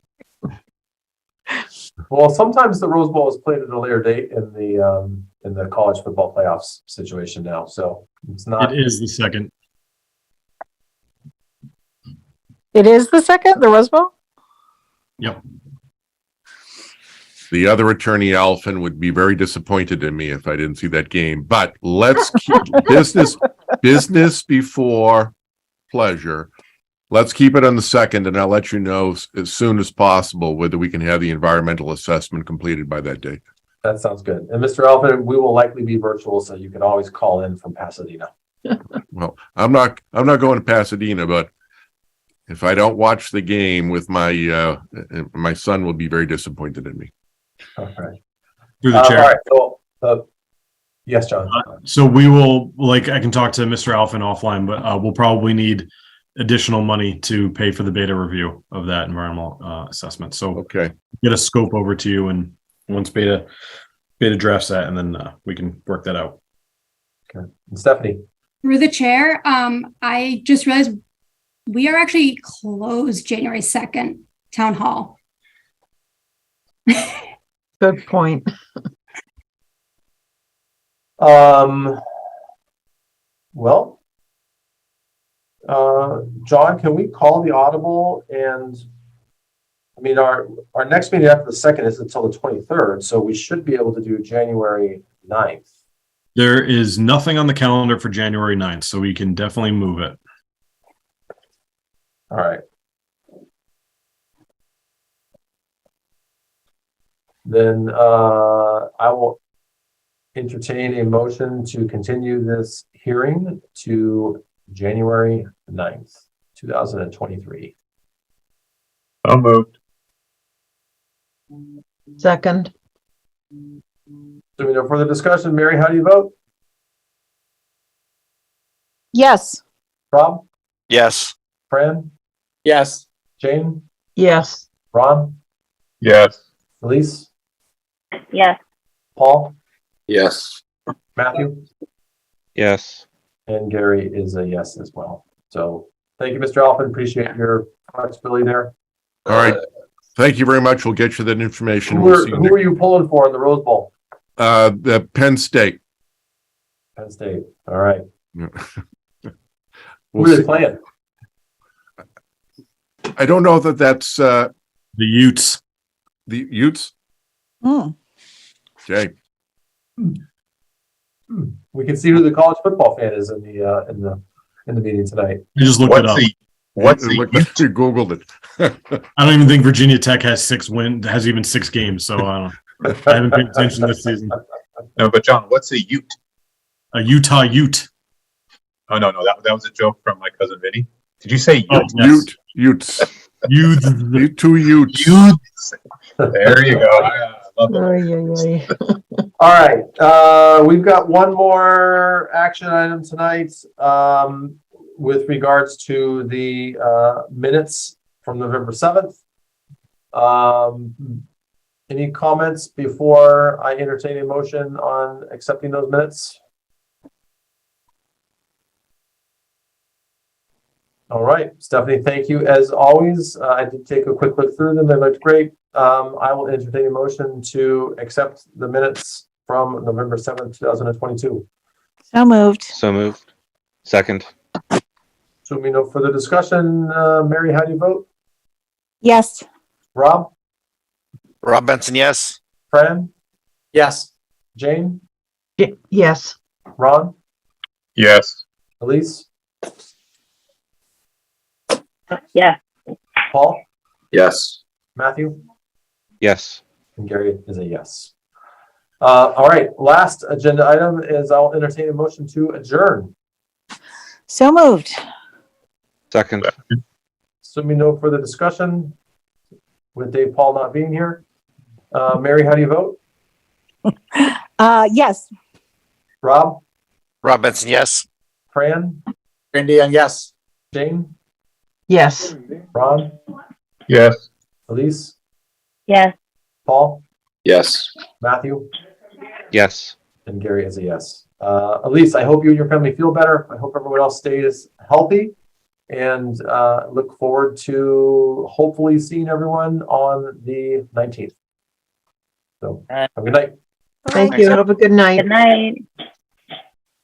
Well, sometimes the Rose Bowl is played at a later date in the college football playoffs situation now. So it's not. It is the 2nd. It is the 2nd, the Rose Bowl? Yep. The other attorney, Alphen, would be very disappointed in me if I didn't see that game. But let's keep business before pleasure. Let's keep it on the 2nd, and I'll let you know as soon as possible whether we can have the environmental assessment completed by that date. That sounds good. And Mr. Alphen, we will likely be virtual, so you can always call in from Pasadena. Well, I'm not going to Pasadena, but if I don't watch the game with my son will be very disappointed in me. Okay. Through the chair. All right. So Yes, John. So we will, like, I can talk to Mr. Alphen offline, but we'll probably need additional money to pay for the beta review of that environmental assessment. So Okay. get a scope over to you, and once beta drafts that, and then we can work that out. Okay. And Stephanie. Through the chair, I just realized we are actually closed January 2nd, Town Hall. Good point. Well, John, can we call the audible? And I mean, our next meeting after the 2nd is until the 23rd, so we should be able to do January 9th. There is nothing on the calendar for January 9th, so we can definitely move it. All right. Then I will entertain a motion to continue this hearing to January 9th, 2023. So moved. Second. So no further discussion. Mary, how do you vote? Yes. Rob? Yes. Fran? Yes. Jane? Yes. Ron? Yes. Elise? Yes. Paul? Yes. Matthew? Yes. And Gary is a yes as well. So thank you, Mr. Alphen. Appreciate your flexibility there. All right. Thank you very much. We'll get you that information. Who We'll see you are you pulling for in the Rose Bowl? the Penn State. Penn State. All right. We'll Who are they see. playing? I don't know that that's The Utes. the Utes. Okay. We can see who the college football fan is in the meeting tonight. I just looked it up. What's Look, the you Googled it. I don't even think Virginia Tech has even 6 games, so I haven't paid attention this season. no? But John, what's a Ute? A Utah Ute. Oh no, that was a joke from my cousin Vinny. Did you say Ute? Oh, yes. Utes. Utes. Two Utes. Utes. There you go. I love it. All right. We've got one more action item tonight with regards to the minutes from November 7th. Any comments before I entertain a motion on accepting those minutes? All right, Stephanie, thank you as always. I did take a quick look through them. They looked great. I will entertain a motion to accept the minutes from November 7th, 2022. So moved. So moved. Second. So we no further discussion. Mary, how do you vote? Yes. Rob? Rob Benson, yes. Fran? Yes. Jane? Yes. Ron? Yes. Elise? Yeah. Paul? Yes. Matthew? Yes. And Gary is a yes. All right, last agenda item is I'll entertain a motion to adjourn. So moved. Second. Assuming no further discussion with Dave Paul not being here. Mary, how do you vote? Yes. Rob? Rob Benson, yes. Fran? Randy, yes. Jane? Yes. Ron? Yes. Elise? Yes. Paul? Yes. Matthew? Yes. And Gary is a yes. Elise, I hope you and your family feel better. I hope everyone else stays healthy, and look forward to hopefully seeing everyone on the 19th. So have a good night. Thank you. Have a good night. Good night.